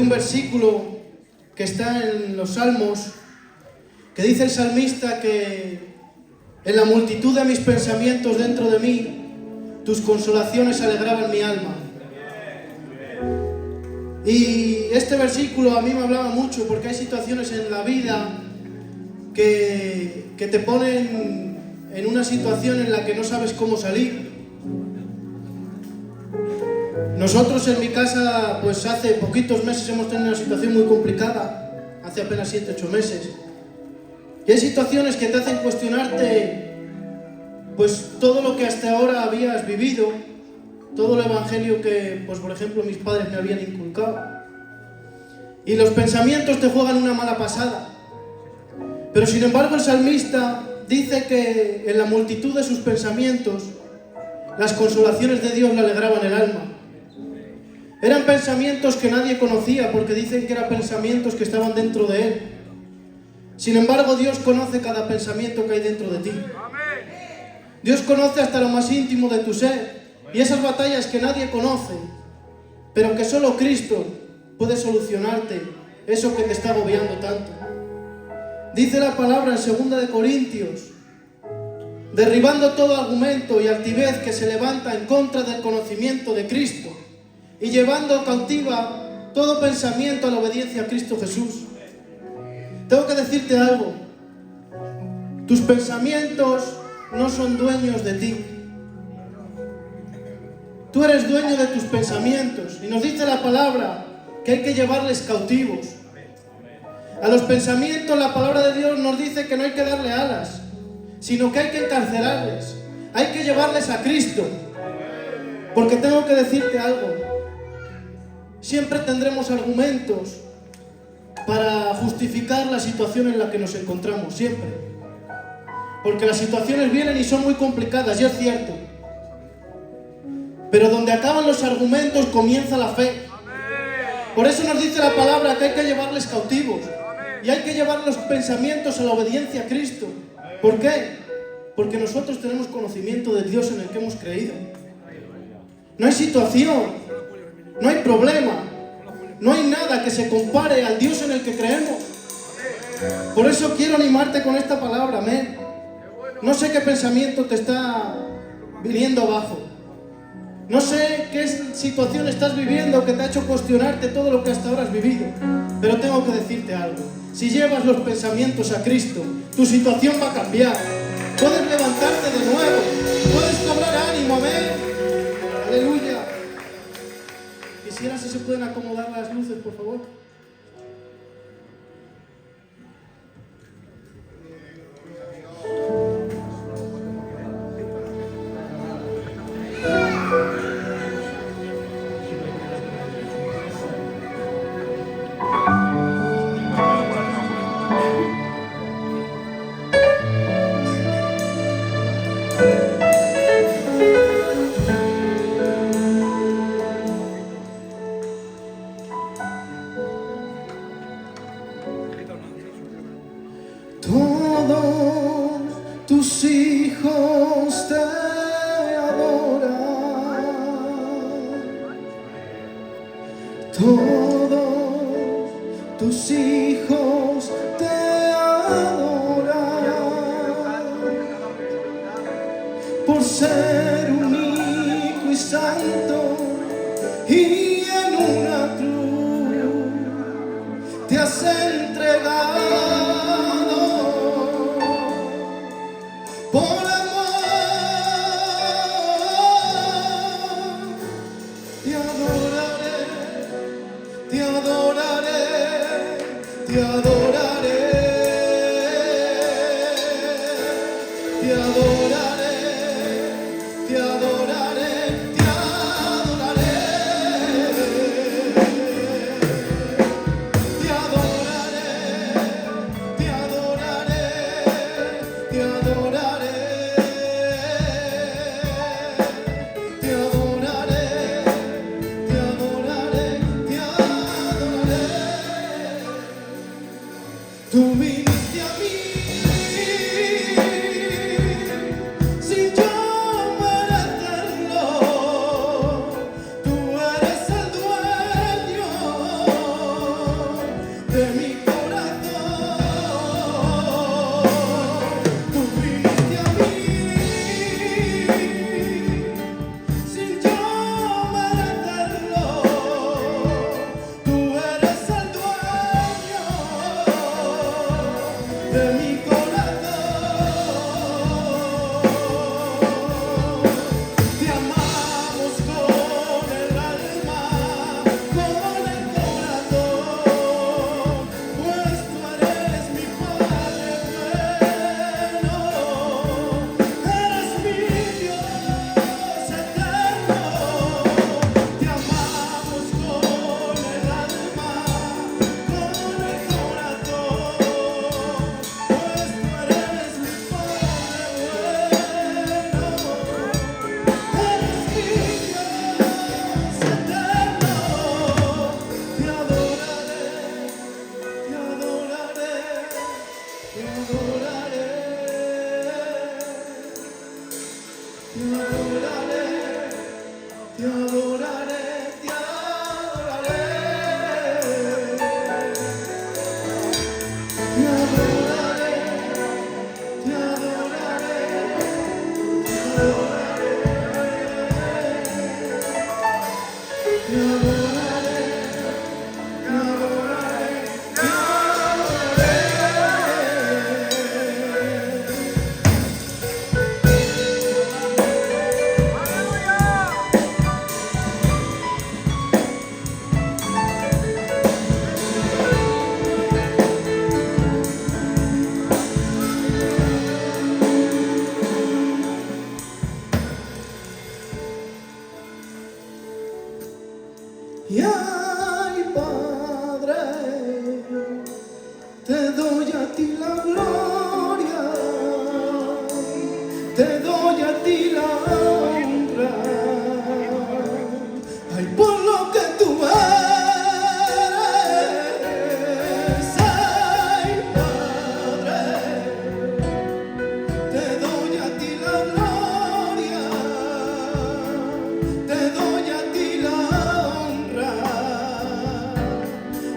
un versículo que está en los Salmos, que dice el salmista que en la multitud de mis pensamientos dentro de mí, tus consolaciones alegraban mi alma. Y este versículo a mí me hablaba mucho porque hay situaciones en la vida que te ponen en una situación en la que no sabes cómo salir. Nosotros en mi casa, pues hace poquitos meses hemos tenido una situación muy complicada, hace apenas 7-8 meses. Y hay situaciones que te hacen cuestionarte, pues todo lo que hasta ahora habías vivido, todo el evangelio que, pues por ejemplo, mis padres me habían inculcado. Y los pensamientos te juegan una mala pasada. Pero sin embargo el salmista dice que en la multitud de sus pensamientos, las consolaciones de Dios le alegraban el alma. Eran pensamientos que nadie conocía porque dicen que eran pensamientos que estaban dentro de él. Sin embargo, Dios conoce cada pensamiento que hay dentro de ti. Dios conoce hasta lo más íntimo de tu ser y esas batallas que nadie conoce, pero que solo Cristo puede solucionarte eso que te está agobiando tanto. Dice la palabra en 2 de Corintios, derribando todo argumento y altivez que se levanta en contra del conocimiento de Cristo y llevando cautiva todo pensamiento a la obediencia a Cristo Jesús. Tengo que decirte algo, tus pensamientos no son dueños de ti. Tú eres dueño de tus pensamientos y nos dice la palabra que hay que llevarles cautivos. A los pensamientos la palabra de Dios nos dice que no hay que darle alas, sino que hay que encarcelarles, hay que llevarles a Cristo. Porque tengo que decirte algo, siempre tendremos argumentos para justificar la situación en la que nos encontramos, siempre. Porque las situaciones vienen y son muy complicadas, y es cierto. Pero donde acaban los argumentos comienza la fe. Por eso nos dice la palabra que hay que llevarles cautivos. Y hay que llevar los pensamientos a la obediencia a Cristo. ¿Por qué? Porque nosotros tenemos conocimiento de Dios en el que hemos creído. No hay situación, no hay problema, no hay nada que se compare al Dios en el que creemos. Por eso quiero animarte con esta palabra, amén. No sé qué pensamiento te está viniendo abajo. No sé qué situación estás viviendo que te ha hecho cuestionarte todo lo que hasta ahora has vivido. Pero tengo que decirte algo. Si llevas los pensamientos a Cristo, tu situación va a cambiar. Puedes levantarte de nuevo. Puedes cobrar ánimo, amén. Aleluya. Quisiera si se pueden acomodar las luces, por favor. Todos tus hijos te adoran, todos tus hijos te adoran, por ser único y santo y en una cruz te has entregado. Por amor te adoraré, te adoraré, te adoraré, te adoraré, te adoraré, te adoraré, te adoraré, te adoraré, te adoraré. Tu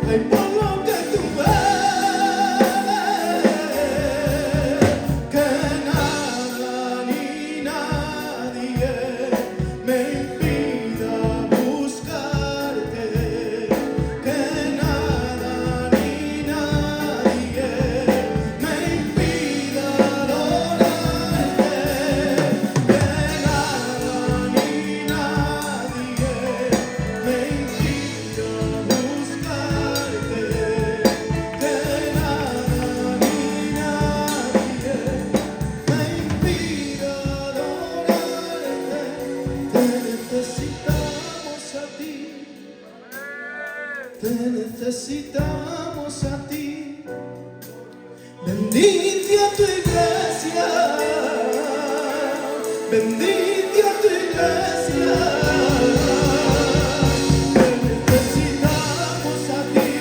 Ay, por lo que tú ves, que nada ni nadie me impida buscarte, que nada ni nadie me impida adorarte, que nada ni nadie me impida buscarte, que nada ni nadie me impida adorarte. Te necesitamos a ti, te necesitamos a ti. Bendice a tu iglesia, bendice a tu iglesia. Te necesitamos a ti,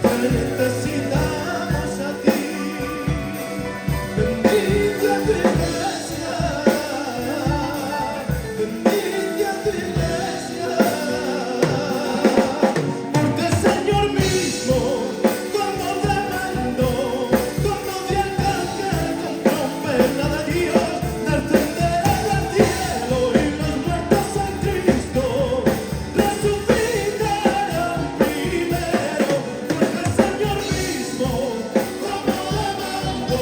te necesitamos a ti. Bendice a tu iglesia, bendice a tu iglesia. Porque el Señor mismo, como bramando, como de arcángel con trompeta de Dios, descenderá del cielo y los muertos en Cristo resucitarán primero. Porque el Señor mismo, como bramando,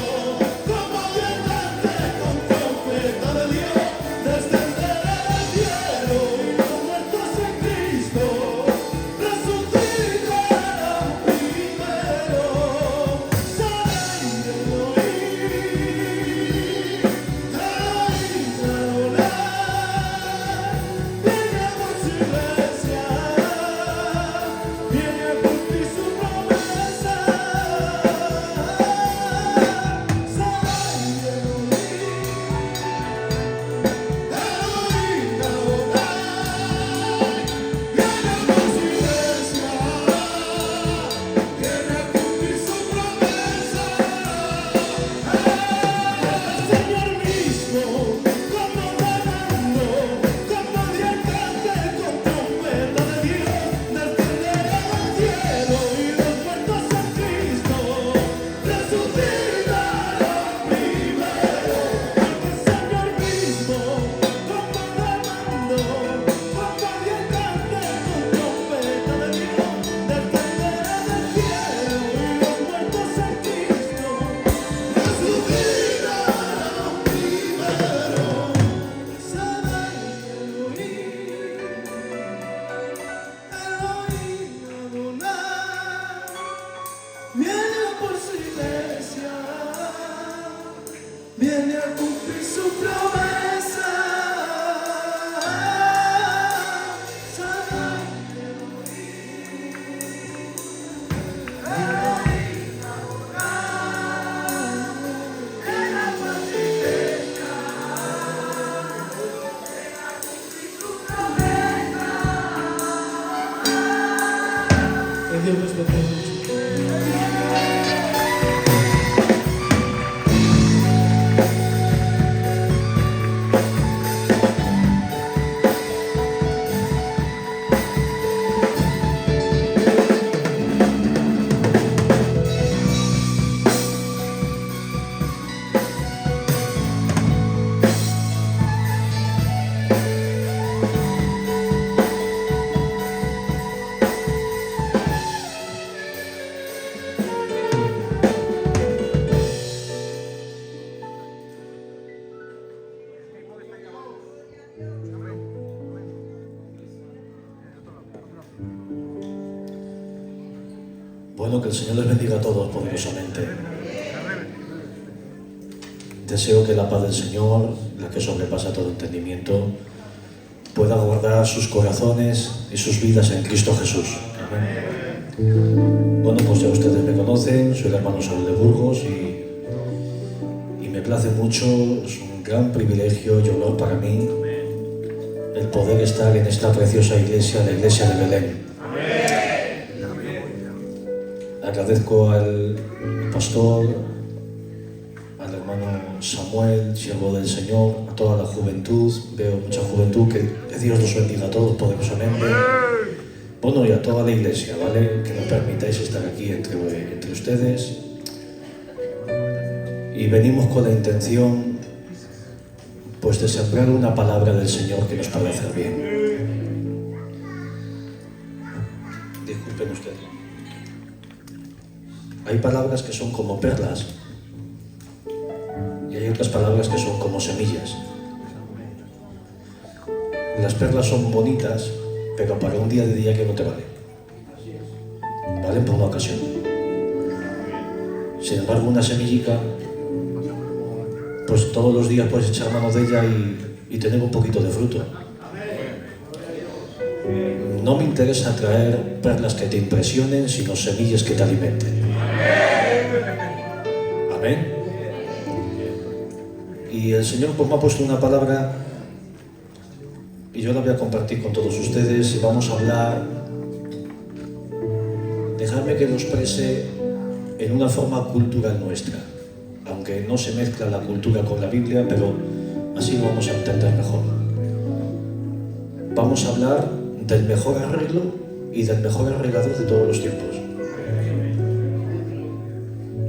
como de arcángel con trompeta de Dios, descenderá del cielo y los muertos en Cristo resucitarán primero. Sarai viene por su iglesia, viene a cumplir su promesa. Sarai viene por su iglesia, viene a cumplir su promesa. El Señor mismo, como bramando, como de arcángel con trompeta de Dios, descenderá del cielo y los muertos en Cristo resucitarán primero. Porque el Señor mismo, como bramando, como de arcángel con trompeta de Dios, descenderá del cielo y los muertos en Cristo resucitarán primero. Sarai Elohim, Adonai, viene por su iglesia, viene a cumplir su promesa. Sarai Que Dios los bendiga mucho. Bueno, que el Señor les bendiga a todos poderosamente. Deseo que la paz del Señor, la que sobrepasa todo entendimiento, pueda guardar sus corazones y sus vidas en Cristo Jesús. Amén. Bueno, pues ya ustedes me conocen, soy el hermano Saúl de Burgos y me place mucho, es un gran privilegio y honor para mí el poder estar en esta preciosa iglesia, la iglesia de Belén. Agradezco al pastor, al hermano Samuel, siervo del Señor, a toda la juventud. Veo mucha juventud, que Dios los bendiga a todos poderosamente. Bueno, y a toda la iglesia, ¿vale? Que nos permitáis estar aquí entre ustedes. Y venimos con la intención, pues, de sembrar una palabra del Señor que nos pueda hacer bien. Disculpen ustedes. Hay palabras que son como perlas y hay otras palabras que son como semillas. Las perlas son bonitas, pero para un día de día que no te vale. Valen por una ocasión. Sin embargo, una semillica, pues todos los días puedes echar mano de ella y tener un poquito de fruto. No me interesa traer perlas que te impresionen, sino semillas que te alimenten. Amén. Y el Señor pues me ha puesto una palabra y yo la voy a compartir con todos ustedes y vamos a hablar. Dejadme que lo exprese en una forma cultural nuestra, aunque no se mezcla la cultura con la Biblia, pero así lo vamos a entender mejor. Vamos a hablar del mejor arreglo y del mejor arreglador de todos los tiempos.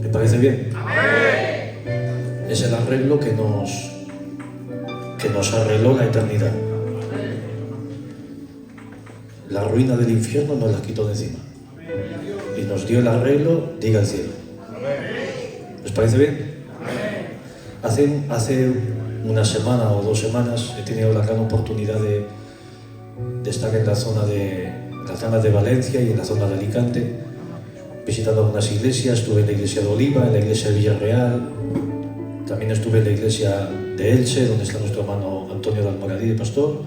¿Me parece bien? Es el arreglo que nos arregló la eternidad. La ruina del infierno nos la quitó de encima y nos dio el arreglo, diga el cielo. ¿Les parece bien? Hace una semana o 2 semanas he tenido la gran oportunidad de estar en la zona de Valencia y en la zona de Alicante, visitando algunas iglesias. Estuve en la iglesia de Oliva, en la iglesia de Villarreal, también estuve en la iglesia de Elche, donde está nuestro hermano Antonio de Almoradí de pastor,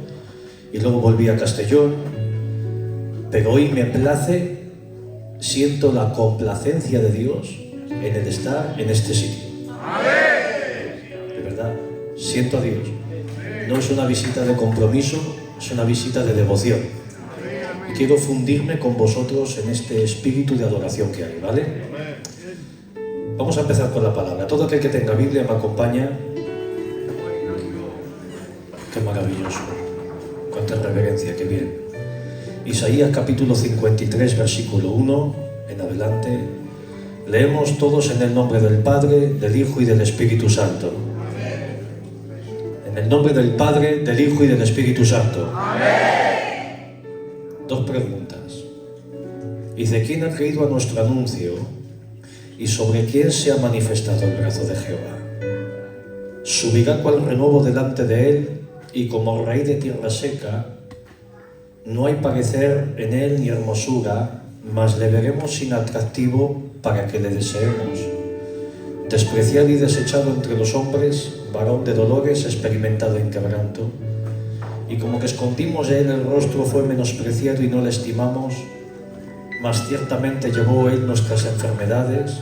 y luego volví a Castellón. Pero hoy me place, siento la complacencia de Dios en el estar en este sitio. De verdad, siento a Dios. No es una visita de compromiso, es una visita de devoción. Y quiero fundirme con vosotros en este espíritu de adoración que hay, ¿vale? Vamos a empezar con la palabra. Todo aquel que tenga Biblia me acompaña. Qué maravilloso. Cuánta reverencia, qué bien. Isaías capítulo 53, versículo 1 en adelante. Leemos todos en el nombre del Padre, del Hijo y del Espíritu Santo. En el nombre del Padre, del Hijo y del Espíritu Santo. Amén. 2 preguntas. Dice, ¿quién ha creído a nuestro anuncio? ¿Y sobre quién se ha manifestado el brazo de Jehová? Subirá cual renuevo delante de él, y como raíz de tierra seca, no hay parecer en él ni hermosura, mas le veremos sin atractivo para que le deseemos. Despreciado y desechado entre los hombres, varón de dolores, experimentado en quebranto. Y como que escondimos de él el rostro, fue menospreciado y no le estimamos, mas ciertamente llevó él nuestras enfermedades,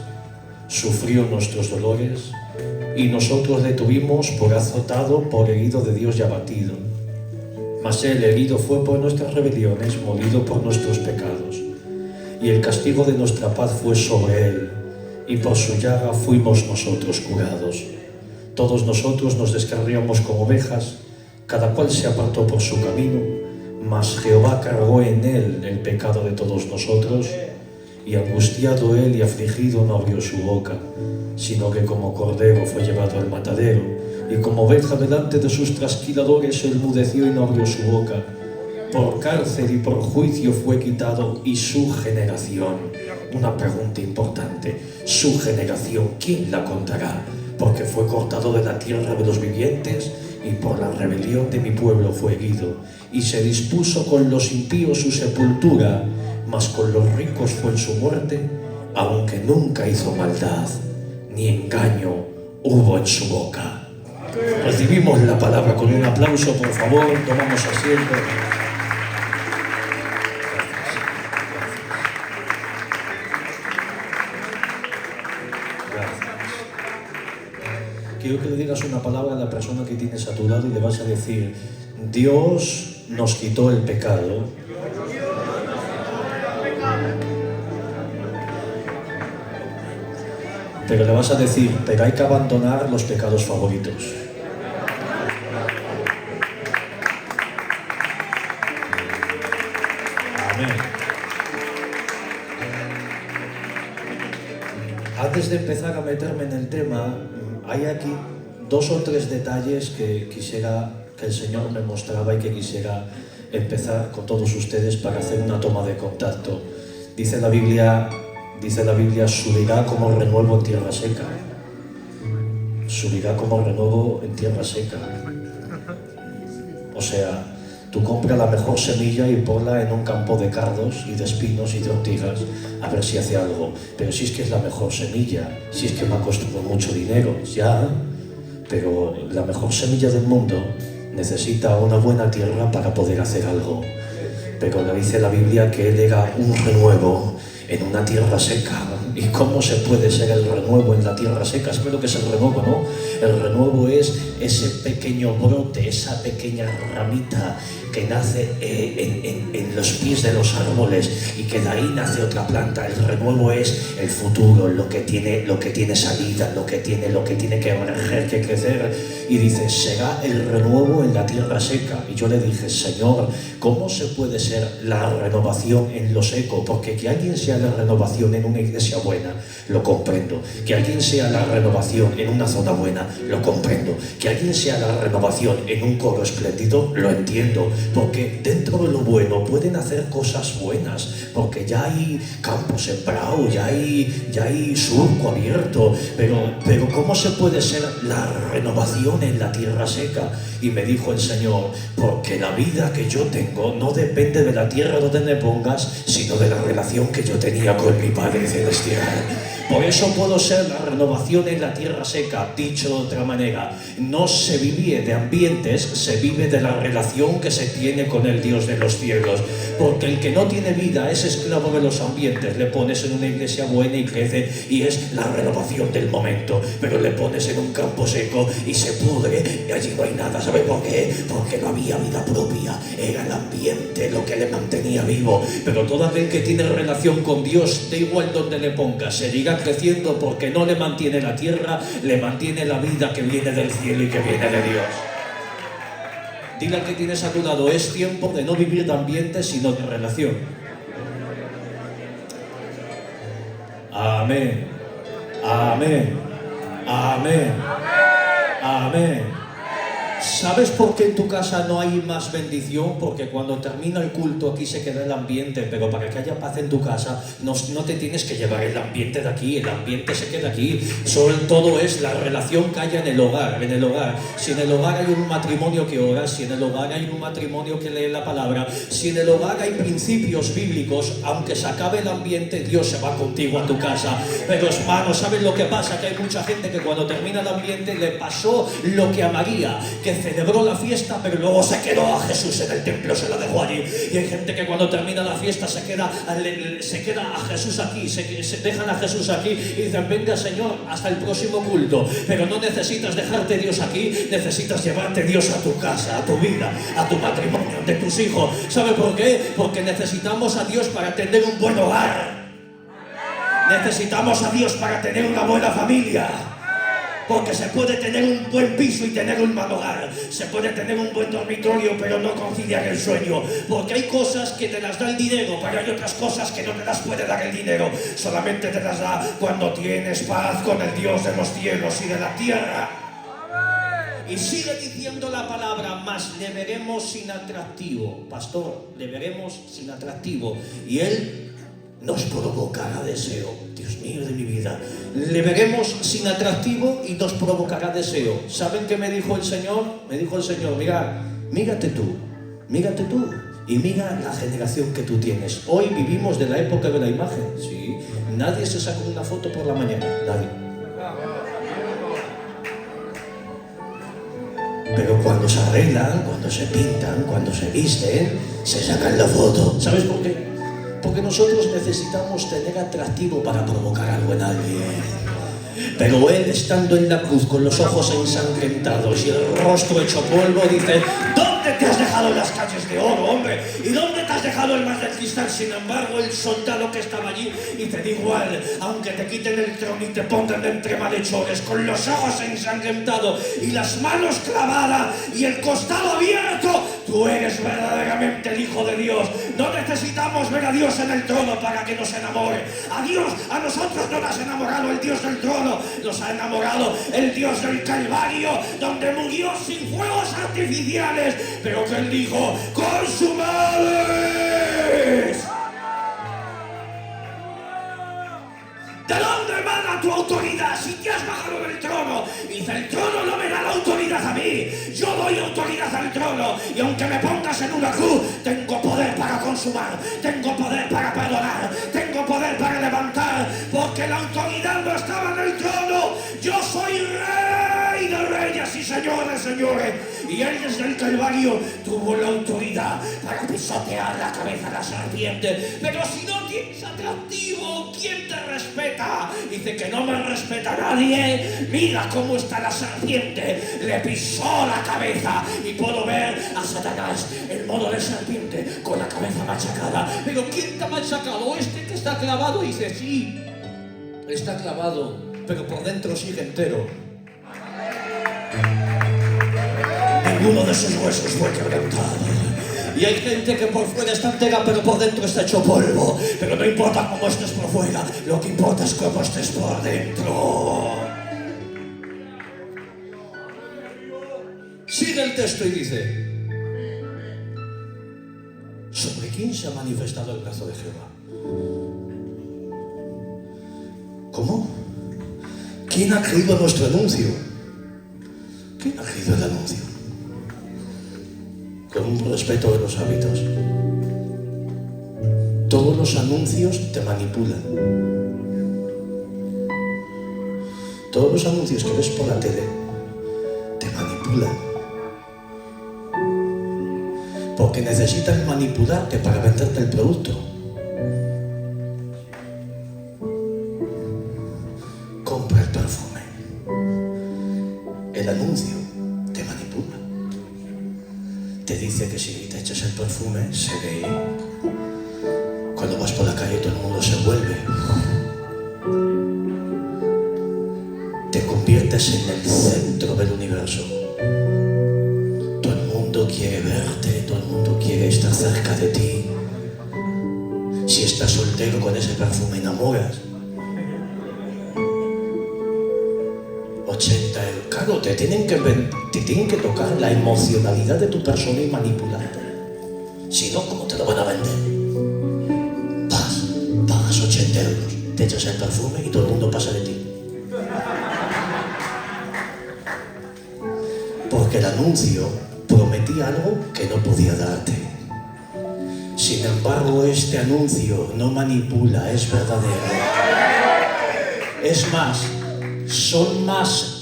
sufrió nuestros dolores, y nosotros le tuvimos por azotado, por herido de Dios y abatido. Mas él herido fue por nuestras rebeliones, molido por nuestros pecados. Y el castigo de nuestra paz fue sobre él, y por su llaga fuimos nosotros curados. Todos nosotros nos descarriamos como ovejas, cada cual se apartó por su camino, mas Jehová cargó en él el pecado de todos nosotros, y angustiado él y afligido no abrió su boca, sino que como cordero fue llevado al matadero, y como oveja delante de sus trasquiladores enmudeció y no abrió su boca. Por cárcel y por juicio fue quitado, y su generación, una pregunta importante, su generación, ¿quién la contará? Porque fue cortado de la tierra de los vivientes, y por la rebelión de mi pueblo fue herido, y se dispuso con los impíos su sepultura, mas con los ricos fue en su muerte, aunque nunca hizo maldad, ni engaño hubo en su boca. Recibimos la palabra con un aplauso, por favor, tomamos asiento. Gracias. Quiero que le digas una palabra a la persona que tienes a tu lado y le vas a decir, Dios nos quitó el pecado. Pero le vas a decir, pero hay que abandonar los pecados favoritos. Amén. Antes de empezar a meterme en el tema, hay aquí 2 o 3 detalles que quisiera que el Señor me mostraba y que quisiera empezar con todos ustedes para hacer una toma de contacto. Dice la Biblia, subirá como renuevo en tierra seca. Subirá como renuevo en tierra seca. O sea, tú compra la mejor semilla y ponla en un campo de cardos y de espinos y de ortigas a ver si hace algo. Pero si es que es la mejor semilla, si es que me ha costado mucho dinero, ya. Pero la mejor semilla del mundo necesita una buena tierra para poder hacer algo. Pero le dice la Biblia que Él era un renuevo en una tierra seca. ¿Y cómo se puede ser el renuevo en la tierra seca? Espero que es el renuevo, ¿no? El renuevo es ese pequeño brote, esa pequeña ramita que nace en los pies de los árboles y que de ahí nace otra planta. El renuevo es el futuro, lo que tiene salida, lo que tiene que emerger, que crecer. Y dice, será el renuevo en la tierra seca. Y yo le dije, Señor, ¿cómo se puede ser la renovación en lo seco? Porque que alguien sea la renovación en una iglesia buena, lo comprendo. Que alguien sea la renovación en una zona buena, lo comprendo. Que alguien sea la renovación en un coro espléndido, lo entiendo. Porque dentro de lo bueno pueden hacer cosas buenas, porque ya hay campo sembrado, ya hay surco abierto, pero ¿cómo se puede ser la renovación en la tierra seca? Y me dijo el Señor, porque la vida que yo tengo no depende de la tierra donde me pongas, sino de la relación que yo tenía con mi Padre Celestial. Por eso puedo ser la renovación en la tierra seca. Dicho de otra manera, no se vive de ambientes, se vive de la relación que se tiene con el Dios de los cielos. Porque el que no tiene vida es esclavo de los ambientes. Le pones en una iglesia buena y crece y es la renovación del momento. Pero le pones en un campo seco y se pudre y allí no hay nada. ¿Sabe por qué? Porque no había vida propia. Era el ambiente lo que le mantenía vivo. Pero todo aquel que tiene relación con Dios, da igual donde le pongas, seguirá creciendo porque no le mantiene la tierra, le mantiene la vida que viene del cielo y que viene de Dios. Dile al que tienes a tu lado, es tiempo de no vivir de ambiente, sino de relación. Amén. Amén. Amén. Amén. ¿Sabes por qué en tu casa no hay más bendición? Porque cuando termina el culto aquí se queda el ambiente, pero para que haya paz en tu casa no te tienes que llevar el ambiente de aquí, el ambiente se queda aquí. Sobre todo es la relación que haya en el hogar, Si en el hogar hay un matrimonio que ora, si en el hogar hay un matrimonio que lee la palabra, si en el hogar hay principios bíblicos, aunque se acabe el ambiente, Dios se va contigo a tu casa. Pero hermanos, ¿sabes lo que pasa? Que hay mucha gente que cuando termina el ambiente le pasó lo que a María, que celebró la fiesta, pero luego se quedó a Jesús en el templo, se la dejó allí. Y hay gente que cuando termina la fiesta se queda a Jesús aquí, se dejan a Jesús aquí y dicen, venga Señor, hasta el próximo culto. Pero no necesitas dejarte Dios aquí, necesitas llevarte Dios a tu casa, a tu vida, a tu matrimonio, de tus hijos. ¿Sabe por qué? Porque necesitamos a Dios para tener un buen hogar. Necesitamos a Dios para tener una buena familia. Porque se puede tener un buen piso y tener un mal hogar. Se puede tener un buen dormitorio, pero no conciliar el sueño. Porque hay cosas que te las da el dinero, pero hay otras cosas que no te las puede dar el dinero. Solamente te las da cuando tienes paz con el Dios de los cielos y de la tierra. Y sigue diciendo la palabra, mas le veremos sin atractivo. Pastor, le veremos sin atractivo. Y Él nos provocará deseo. Dios mío de mi vida. Le veremos sin atractivo y nos provocará deseo. ¿Saben qué me dijo el Señor? Me dijo el Señor, mírate tú y mira la generación que tú tienes. Hoy vivimos de la época de la imagen. Sí, nadie se saca una foto por la mañana, nadie. Pero cuando se arreglan, cuando se pintan, cuando se visten, se sacan la foto. ¿Sabes por qué? Porque nosotros necesitamos tener atractivo para provocar algo en alguien. Pero Él, estando en la cruz con los ojos ensangrentados y el rostro hecho polvo, dice, ¿dónde te has dejado las calles de oro, hombre? ¿Y dónde te has dejado el mar de cristal? Sin embargo, el soldado que estaba allí dice, da igual, aunque te quiten el trono y te pongan entre malhechores, con los ojos ensangrentados y las manos clavadas y el costado abierto, Tú eres verdaderamente el Hijo de Dios. No necesitamos ver a Dios en el trono para que nos enamore. A nosotros no nos ha enamorado el Dios del trono. Nos ha enamorado el Dios del Calvario, donde murió sin fuegos artificiales, pero que Él dijo: ¡consumado es! ¿De dónde emana tu autoridad si te has bajado del trono? Dice: el trono no me da la autoridad a mí. Yo doy autoridad al trono. Y aunque me pongas en una cruz, tengo poder para consumar. Tengo poder para perdonar. Tengo poder para levantar. Porque la autoridad no estaba en el trono. Yo soy rey de reyes y señor de señores. Y Él desde el Calvario tuvo la autoridad para pisotear la cabeza de la serpiente. Pero si no tienes atractivo, ¿quién te respeta? Dice que no me respeta nadie. Mira cómo está la serpiente. Le pisó la cabeza. Y puedo ver a Satanás en modo de serpiente con la cabeza machacada. Pero ¿quién te ha machacado? Este que está clavado. Dice: sí, está clavado, pero por dentro sigue entero. Ninguno de sus huesos fue quebrantado. Y hay gente que por fuera está entera, pero por dentro está hecho polvo. Pero no importa cómo estés por fuera, lo que importa es cómo estés por dentro. Sigue el texto y dice: ¿sobre quién se ha manifestado el brazo de Jehová? ¿Cómo? ¿Quién ha creído nuestro anuncio? ¿Quién ha creído el anuncio? Con un respeto de los hábitos. Todos los anuncios te manipulan. Todos los anuncios que ves por la tele te manipulan. Porque necesitan manipularte para venderte el producto. Compra el perfume. El anuncio te manipula. Te dice que si te echas el perfume se ve. Cuando vas por la calle todo el mundo se vuelve. Te conviertes en el centro del universo. Todo el mundo quiere verte, todo el mundo quiere estar cerca de ti. Si estás soltero, con ese perfume enamoras. 80 euros. Claro, te tienen que tocar la emocionalidad de tu persona y manipularte. Si no, ¿cómo te lo van a vender? Pagas 80 euros, te echas el perfume y todo el mundo pasa de ti. Porque el anuncio prometía algo que no podía darte. Sin embargo, este anuncio no manipula, es verdadero. Es más, son más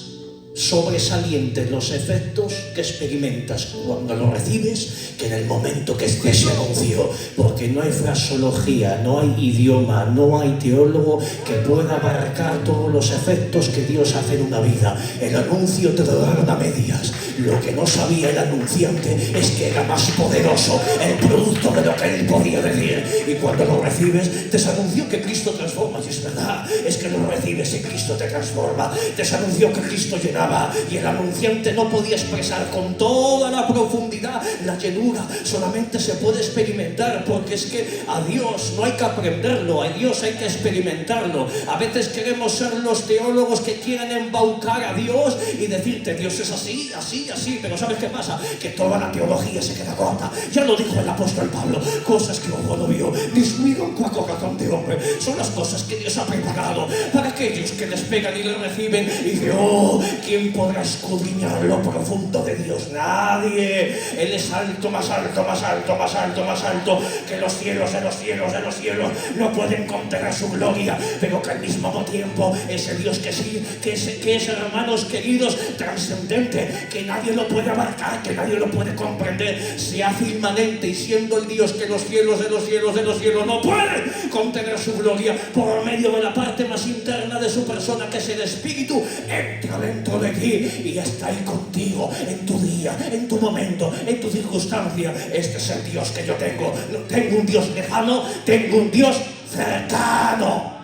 sobresalientes los efectos que experimentas cuando lo recibes que en el momento que esté ese anuncio, porque no hay fraseología, no hay idioma, no hay teólogo que pueda abarcar todos los efectos que Dios hace en una vida. El anuncio te lo daron a medias. Lo que no sabía el anunciante es que era más poderoso el producto de lo que él podía decir. Y cuando lo recibes, te anunció que Cristo transforma. Y es verdad, es que lo recibes y Cristo te transforma. Te anunció que Cristo llenaba. Y el anunciante no podía expresar con toda la profundidad la llenura. Solamente se puede experimentar, porque es que a Dios no hay que aprenderlo, a Dios hay que experimentarlo. A veces queremos ser los teólogos que quieran embaucar a Dios y decirte: Dios es así, así, así. Pero ¿sabes qué pasa? Que toda la teología se queda corta. Ya lo dijo el apóstol Pablo: cosas que ojo no vio, ni subieron con corazón de hombre. Son las cosas que Dios ha preparado para aquellos que le esperan y le reciben. Y dice: oh, ¿quién podrá escudriñar lo profundo de Dios? Nadie. Él es alto, más alto, más alto, más alto, más alto, que los cielos de los cielos de los cielos no pueden contener su gloria, pero que al mismo tiempo es el Dios que sí, que es, hermanos queridos, trascendente, que nadie lo puede abarcar, que nadie lo puede comprender. Se hace inmanente, y siendo el Dios que los cielos de los cielos de los cielos no pueden contener su gloria, por medio de la parte más interna de su persona, que es el Espíritu, entra dentro de ti y está ahí contigo en tu día, en tu momento, en tu circunstancia. Este es el Dios que yo tengo. No tengo un Dios lejano, tengo un Dios cercano.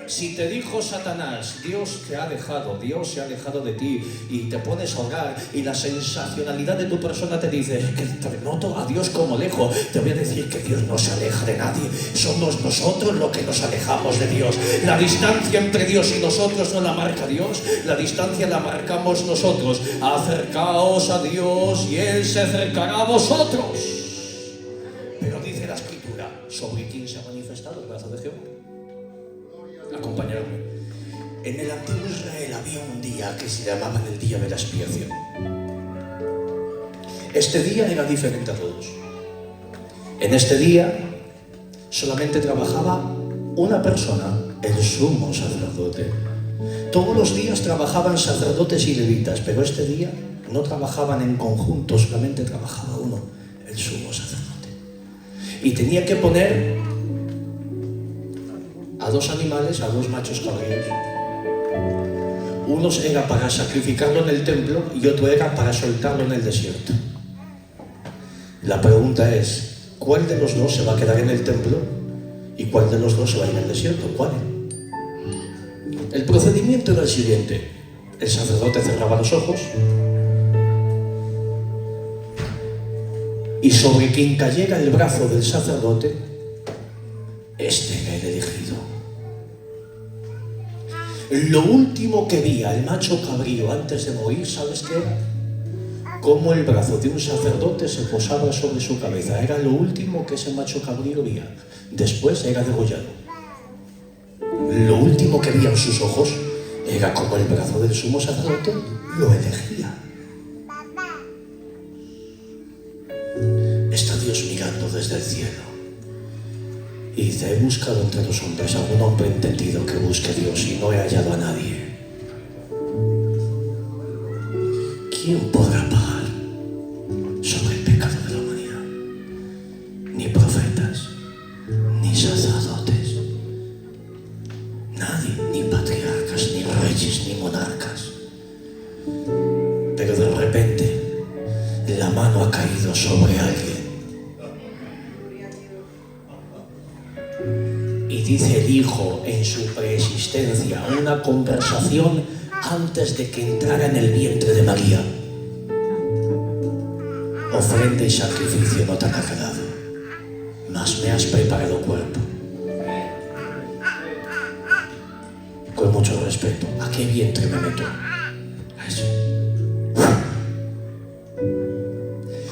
Si te dijo Satanás, Dios te ha dejado, Dios se ha alejado de ti, y te pones a orar y la sensacionalidad de tu persona te dice que te noto a Dios como lejos, te voy a decir que Dios no se aleja de nadie. Somos nosotros los que nos alejamos de Dios. La distancia entre Dios y nosotros no la marca Dios, la distancia la marcamos nosotros. Acercaos a Dios y Él se acercará a vosotros. Pero dice la Escritura, ¿sobre quién se ha manifestado el brazo de Jehová? Acompañarme. En el antiguo Israel había un día que se llamaba el día de la expiación. Este día era diferente a todos. En este día solamente trabajaba una persona, el sumo sacerdote. Todos los días trabajaban sacerdotes y levitas, pero este día no trabajaban en conjunto, solamente trabajaba uno, el sumo sacerdote. Y tenía que poner a dos animales, a dos machos cabríos. Uno era para sacrificarlo en el templo y otro era para soltarlo en el desierto. La pregunta es, ¿cuál de los dos se va a quedar en el templo y cuál de los dos se va a ir al desierto? ¿Cuál? El procedimiento era el siguiente. El sacerdote cerraba los ojos y sobre quien cayera el brazo del sacerdote, este era el elegido. Lo último que veía el macho cabrío antes de morir, ¿sabes qué era? Cómo el brazo de un sacerdote se posaba sobre su cabeza. Era lo último que ese macho cabrío veía. Después era degollado. Lo último que veían sus ojos era como el brazo del sumo sacerdote lo elegía. Está Dios mirando desde el cielo y dice, he buscado entre los hombres a un hombre entendido que busque a Dios y no he hallado a nadie. ¿Quién podrá pagar sobre el pecado de la humanidad? Ni profetas, ni sacerdotes, nadie, ni patriarcas, ni reyes, ni monarcas. Pero de repente la mano ha caído sobre alguien. Y dice el Hijo en su preexistencia, una conversación antes de que entrara en el vientre de María. Ofrenda y sacrificio no te han agradado, mas me has preparado cuerpo. Con mucho respeto, ¿a qué vientre me meto? A eso.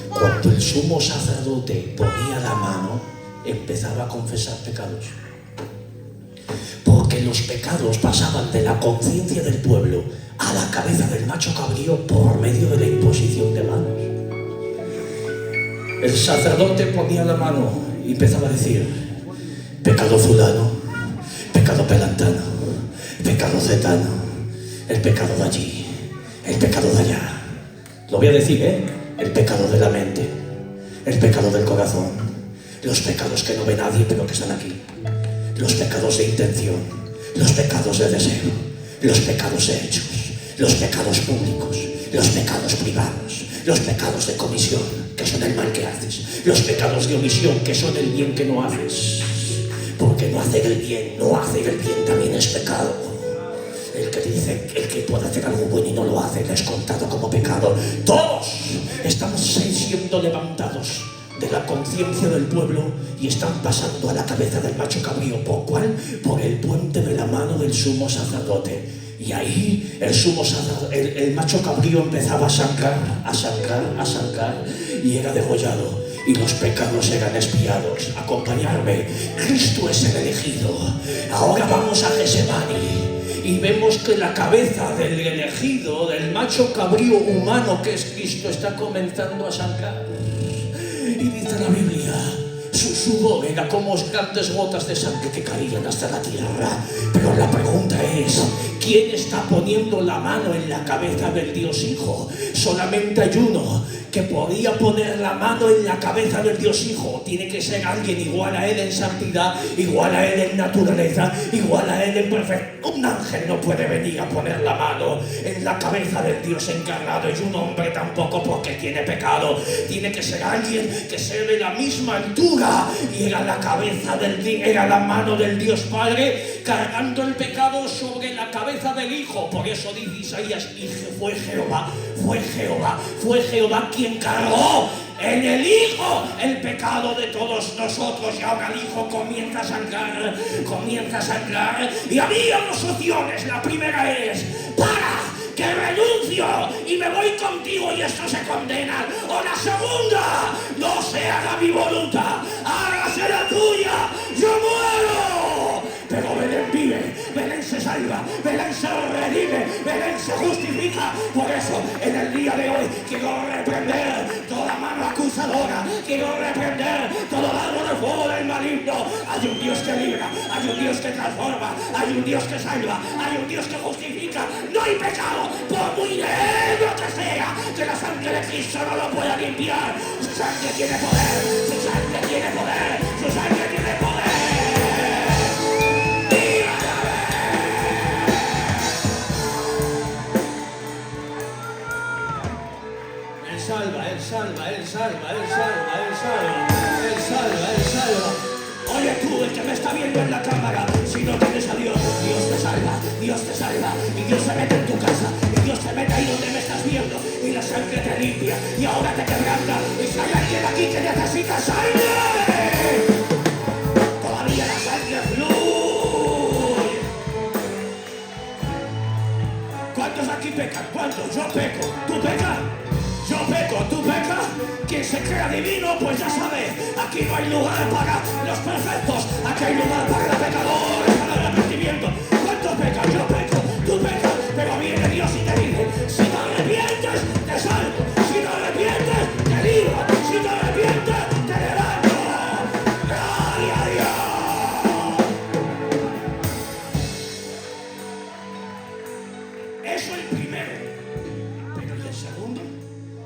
Cuando el sumo sacerdote ponía la mano, empezaba a confesar pecados. Porque los pecados pasaban de la conciencia del pueblo a la cabeza del macho cabrío por medio de la imposición de manos. El sacerdote ponía la mano y empezaba a decir, pecado fulano, pecado pelantano, pecado zetano, el pecado de allí, el pecado de allá. Lo voy a decir, el pecado de la mente, el pecado del corazón, los pecados que no ve nadie pero que están aquí, los pecados de intención, los pecados de deseo, los pecados hechos, los pecados públicos, los pecados privados, los pecados de comisión, que son el mal que haces, los pecados de omisión, que son el bien que no haces. Porque no hacer el bien también es pecado. El que dice, el que puede hacer algo bueno y no lo hace, le es contado como pecado. Todos estamos siendo levantados de la conciencia del pueblo y están pasando a la cabeza del macho cabrío. ¿Por cuál? Por el puente de la mano del sumo sacerdote. Y ahí el macho cabrío empezaba a sangrar y era degollado. Y los pecados eran expiados. Acompañarme, Cristo es el elegido. Ahora vamos a Getsemaní y vemos que la cabeza del elegido, del macho cabrío humano que es Cristo, está comenzando a sangrar. Y dice la Biblia, su sudor era como grandes gotas de sangre que caían hasta la tierra. Pero la pregunta es, ¿quién está poniendo la mano en la cabeza del Dios Hijo? Solamente hay uno, que podía poner la mano en la cabeza del Dios Hijo. Tiene que ser alguien igual a Él en santidad, igual a Él en naturaleza, igual a Él en perfección. Un ángel no puede venir a poner la mano en la cabeza del Dios encarnado, y un hombre tampoco, porque tiene pecado. Tiene que ser alguien que sea de la misma altura, y era la cabeza era la mano del Dios Padre cargando el pecado sobre la cabeza del Hijo. Por eso dice Isaías, y fue Jehová quien cargó en el Hijo el pecado de todos nosotros. Y ahora el Hijo comienza a sangrar, y había dos opciones. La primera es: que renuncio y me voy contigo y esto se condena. O la segunda: no se haga mi voluntad, hágase la tuya, yo muero. Pero Belén vive, Belén se salva, Belén se redime, Belén se justifica. Por eso, en el día de hoy, quiero reprender toda mano acusadora, quiero reprender todo dardo de fuego del maligno. Hay un Dios que libra, hay un Dios que transforma, hay un Dios que salva, hay un Dios que justifica. No hay pecado, por muy negro que sea, que la sangre de Cristo no lo pueda limpiar. Su sangre tiene poder, su sangre tiene poder, su sangre tiene poder. Él salva. Oye tú, el que me está viendo en la cámara, si no tienes a Dios, Dios te salva, y Dios se mete en tu casa, y Dios te mete ahí donde me estás viendo, y la sangre te limpia, y ahora te quebranta. Y si hay alguien aquí que necesita sangre, todavía la sangre fluye. ¿Cuántos aquí pecan? ¿Cuántos? Yo peco. ¿Tú pecas? Yo peco, tú pecas. Quien se crea divino, pues ya sabe, aquí no hay lugar para los perfectos, aquí hay lugar para pecadores, para el arrepentimiento. ¿Cuántos pecan? Yo peco, tú pecas, pero viene Dios y te dice: si te arrepientes, te salvo, si te arrepientes, te libro, si te arrepientes, te levanto. ¡Gloria a Dios! Eso es el primero. Pero ¿y el segundo?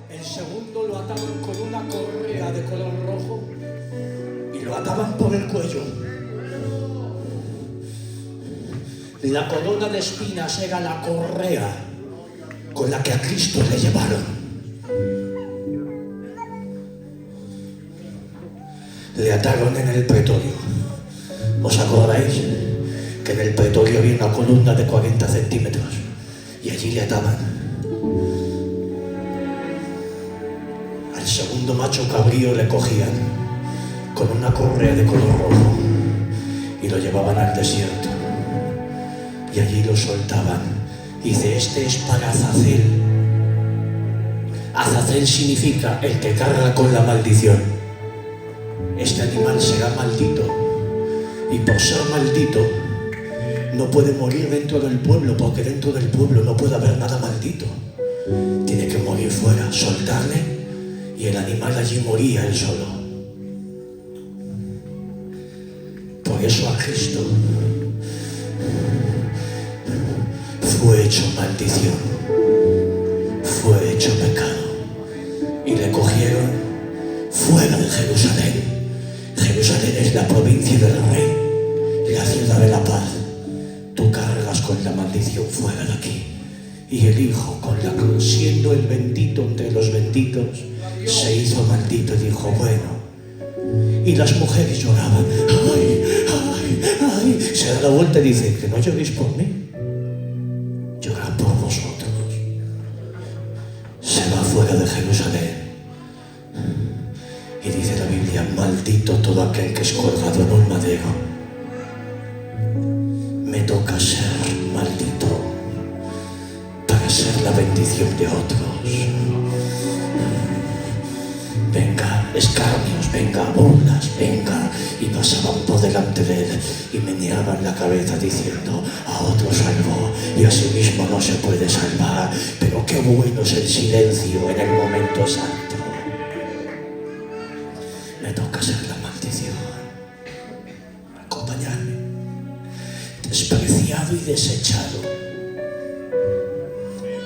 El segundo lo ataban con una correa de color rojo y lo ataban por el cuello. La corona de espinas era la correa con la que a Cristo le llevaron. Le ataron en el pretorio. ¿Os acordáis? Que en el pretorio había una columna de 40 centímetros y allí le ataban. Al segundo macho cabrío le cogían con una correa de color rojo y lo llevaban al desierto. Y allí lo soltaban. Dice: este es para Azazel. Azazel significa el que carga con la maldición. Este animal será maldito, y por ser maldito no puede morir dentro del pueblo, porque dentro del pueblo no puede haber nada maldito. Tiene que morir fuera, soltarle, y el animal allí moría él solo. Por eso a Cristo fue hecho maldición, fue hecho pecado, y le cogieron fuera de Jerusalén. Jerusalén es la provincia del rey, la ciudad de la paz. Tú cargas con la maldición fuera de aquí. Y el Hijo, con la cruz, siendo el bendito entre los benditos, se hizo maldito y dijo: bueno. Y las mujeres lloraban: ay, ay, ay. Se da la vuelta y dice: que no lloréis por mí, llorad por vosotros. Se va fuera de Jerusalén. Y dice la Biblia: maldito todo aquel que es colgado en un madero. Me toca ser maldito para ser la bendición de otros. Venga escarnios, venga burlas, venga. Y pasaban por delante de él y meneaban la cabeza diciendo: a otro salvó y a sí mismo no se puede salvar. Pero qué bueno es el silencio en el momento santo. Me toca ser la maldición. Acompañadme. Despreciado y desechado.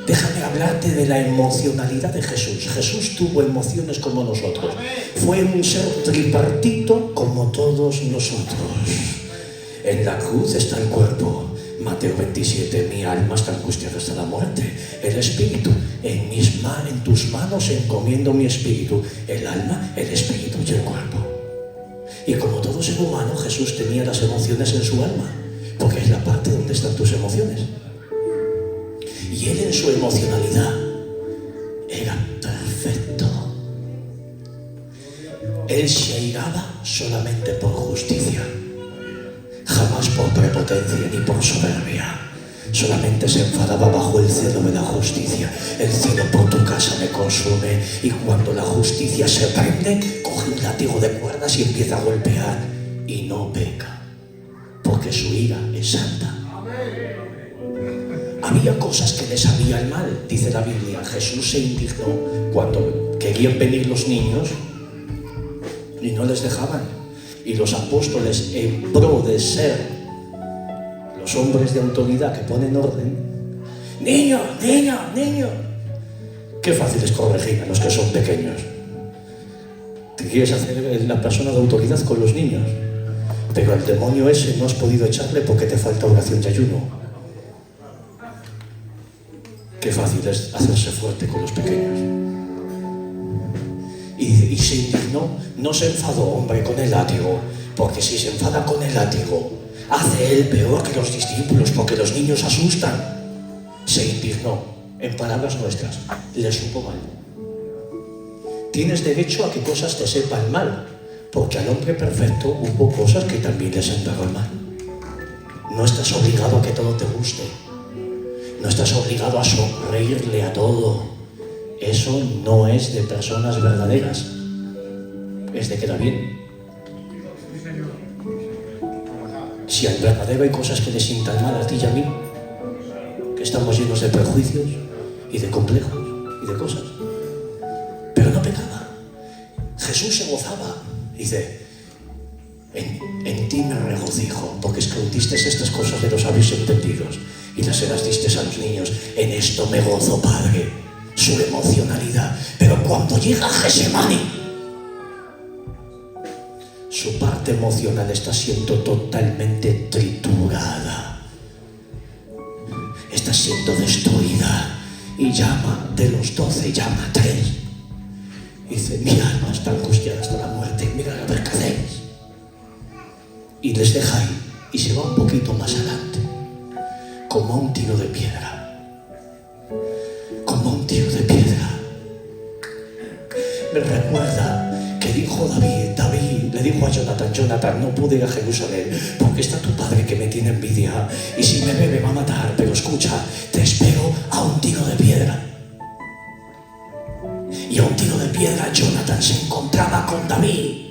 Déjame hablarte de la emocionalidad de Jesús. Jesús tuvo emociones como nosotros. Fue un ser tripartito como todos nosotros. En la cruz está el cuerpo. Mateo 27, mi alma está angustiada hasta la muerte. El espíritu, en tus manos encomiendo mi espíritu. El alma, el espíritu y el cuerpo. Y como todo ser humano, Jesús tenía las emociones en su alma, porque es la parte donde están tus emociones. Y él en su emocionalidad era perfecto. Él se airaba solamente por justicia, jamás por prepotencia ni por soberbia. Solamente se enfadaba bajo el celo de la justicia. El celo por tu casa me consume, y cuando la justicia se prende, coge un látigo de cuerdas y empieza a golpear, y no peca, porque su ira es santa. Había cosas que le sabían mal, dice la Biblia. Jesús se indignó cuando querían venir los niños y no les dejaban. Y los apóstoles, en pro de ser los hombres de autoridad que ponen orden, niño, niño, niño. Qué fácil es corregir a los que son pequeños. Te quieres hacer la persona de autoridad con los niños, pero al demonio ese no has podido echarle porque te falta oración y ayuno. Qué fácil es hacerse fuerte con los pequeños. Y se indignó, no se enfadó, hombre, con el látigo, porque si se enfada con el látigo, hace él peor que los discípulos, porque los niños asustan. Se indignó, en palabras nuestras, le supo mal. Tienes derecho a que cosas te sepan mal, porque al hombre perfecto hubo cosas que también le sentaron mal. No estás obligado a que todo te guste. No estás obligado a sonreírle a todo. Eso no es de personas verdaderas. Es de quedar bien. Si al verdadero hay cosas que le sientan mal a ti y a mí, que estamos llenos de prejuicios y de complejos y de cosas. Pero no pecaba. Jesús se gozaba. Dice, en ti me regocijo, porque escondiste estas cosas de los sabios entendidos y las diste a los niños. En esto me gozo, Padre. Su emocionalidad. Pero cuando llega a Getsemaní, su parte emocional está siendo totalmente triturada. Está siendo destruida. Y llama, de los 12, llama a 3. Dice, mi alma está angustiada hasta la muerte. Mira a ver qué hacéis. Y les deja ahí. Y se va un poquito más adelante, como un tiro de piedra. Como un tiro de piedra. Me recuerda que dijo David le dijo a Jonathan, no pude ir a Jerusalén porque está tu padre que me tiene envidia, y si me ve me va a matar, pero escucha, te espero a un tiro de piedra. Y a un tiro de piedra Jonathan se encontraba con David,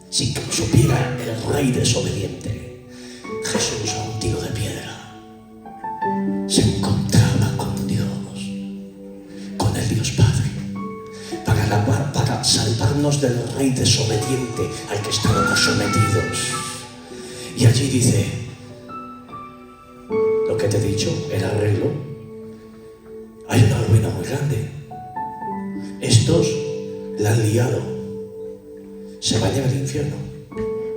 sin que lo supiera el rey desobediente. Jesús, a un tiro de piedra, se encontraba con Dios, con el Dios Padre, para salvarnos del rey desobediente al que estábamos sometidos. Y allí dice, lo que te he dicho, el arreglo, hay una ruina muy grande. Estos la han liado, se van a ir al infierno.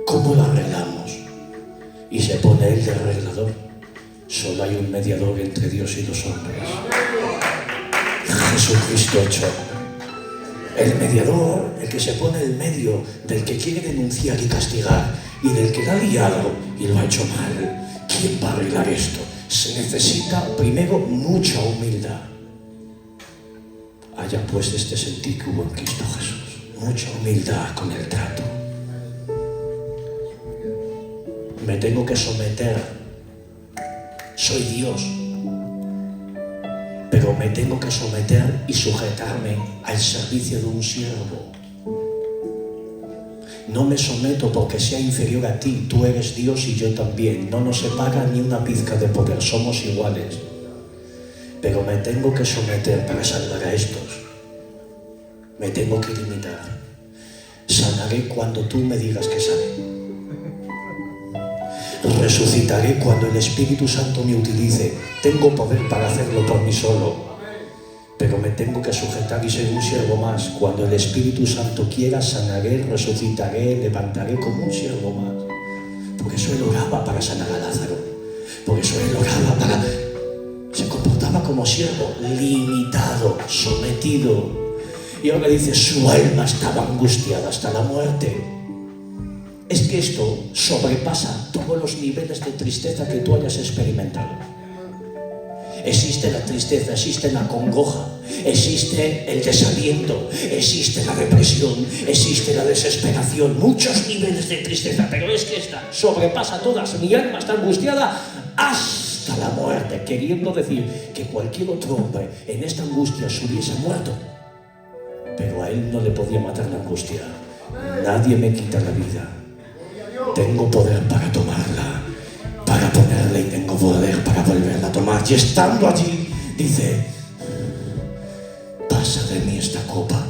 ¿Cómo lo arreglamos? Y se pone él de arreglador. Solo hay un mediador entre Dios y los hombres, Jesucristo hecho. El mediador, el que se pone en medio del que quiere denunciar y castigar y del que la ha liado y lo ha hecho mal. ¿Quién va a arreglar esto? Se necesita primero mucha humildad. Haya pues este sentir que hubo en Cristo Jesús. Mucha humildad con el trato. Me tengo que someter. Soy Dios. Pero me tengo que someter y sujetarme al servicio de un siervo. No me someto porque sea inferior a ti. Tú eres Dios y yo también. No nos separa ni una pizca de poder. Somos iguales. Pero me tengo que someter para salvar a estos. Me tengo que limitar. Sanaré cuando tú me digas que sane. Resucitaré cuando el Espíritu Santo me utilice. Tengo poder para hacerlo por mí solo. pero me tengo que sujetar y ser un siervo más. Cuando el Espíritu Santo quiera, sanaré, resucitaré, levantaré como un siervo más. Por eso él oraba para sanar a Lázaro. Por eso él oraba para... Se comportaba como siervo, limitado, sometido. Y ahora dice, su alma estaba angustiada hasta la muerte. Es que esto sobrepasa todos los niveles de tristeza que tú hayas experimentado. Existe la tristeza, existe la congoja, existe el desaliento, existe la depresión, existe la desesperación, muchos niveles de tristeza, pero es que esta sobrepasa todas. Mi alma está angustiada hasta la muerte, queriendo decir que cualquier otro hombre en esta angustia se hubiese muerto, pero a él no le podía matar la angustia. Nadie me quita la vida, tengo poder para tomarla, para ponerla, y tengo poder para volverla a tomar. Y estando allí, dice, pasa de mí esta copa.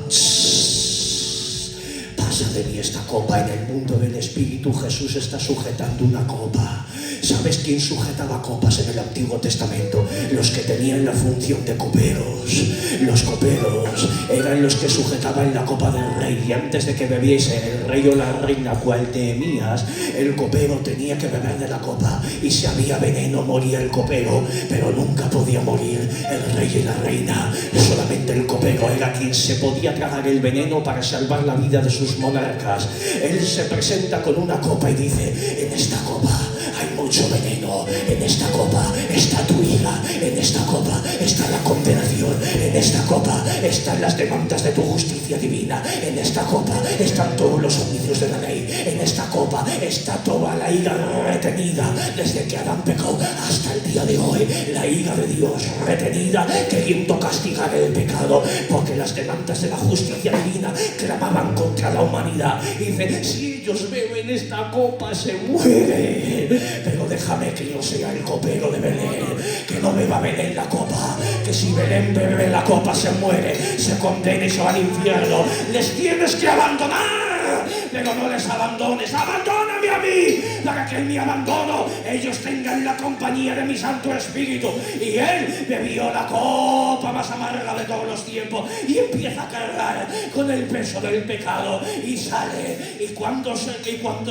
Pasa de mí esta copa. En el mundo del Espíritu, Jesús está sujetando una copa. ¿Sabes quién sujetaba copas en el Antiguo Testamento? Los que tenían la función de coperos. Los coperos eran los que sujetaban la copa del rey, y antes de que bebiese el rey o la reina cual temías, el copero tenía que beber de la copa, y si había veneno moría el copero, pero nunca podía morir el rey y la reina. Solamente el copero era quien se podía tragar el veneno para salvar la vida de sus monarcas. Él se presenta con una copa y dice, en esta copa hay mucho veneno, en esta copa está tu ira, en esta copa está la condenación, en esta copa están las demandas de tu justicia divina, en esta copa están todos los homicidios de la ley, en esta copa está toda la ira retenida desde que Adán pecó hasta el día de hoy, la ira de Dios retenida, queriendo castigar el pecado, porque las demandas de la justicia divina clamaban contra la humanidad. Y dice, si ellos beben esta copa se muere, pero déjame que yo sea el copero de Belén, que no beba Belén la copa, que si Belén bebe la copa se muere, se condena y se va al infierno. Les tienes que abandonar, pero no les abandones, abandóname a mí, para que en mi abandono ellos tengan la compañía de mi Santo Espíritu. Y él bebió la copa más amarga de todos los tiempos y empieza a cargar con el peso del pecado, y sale, y cuando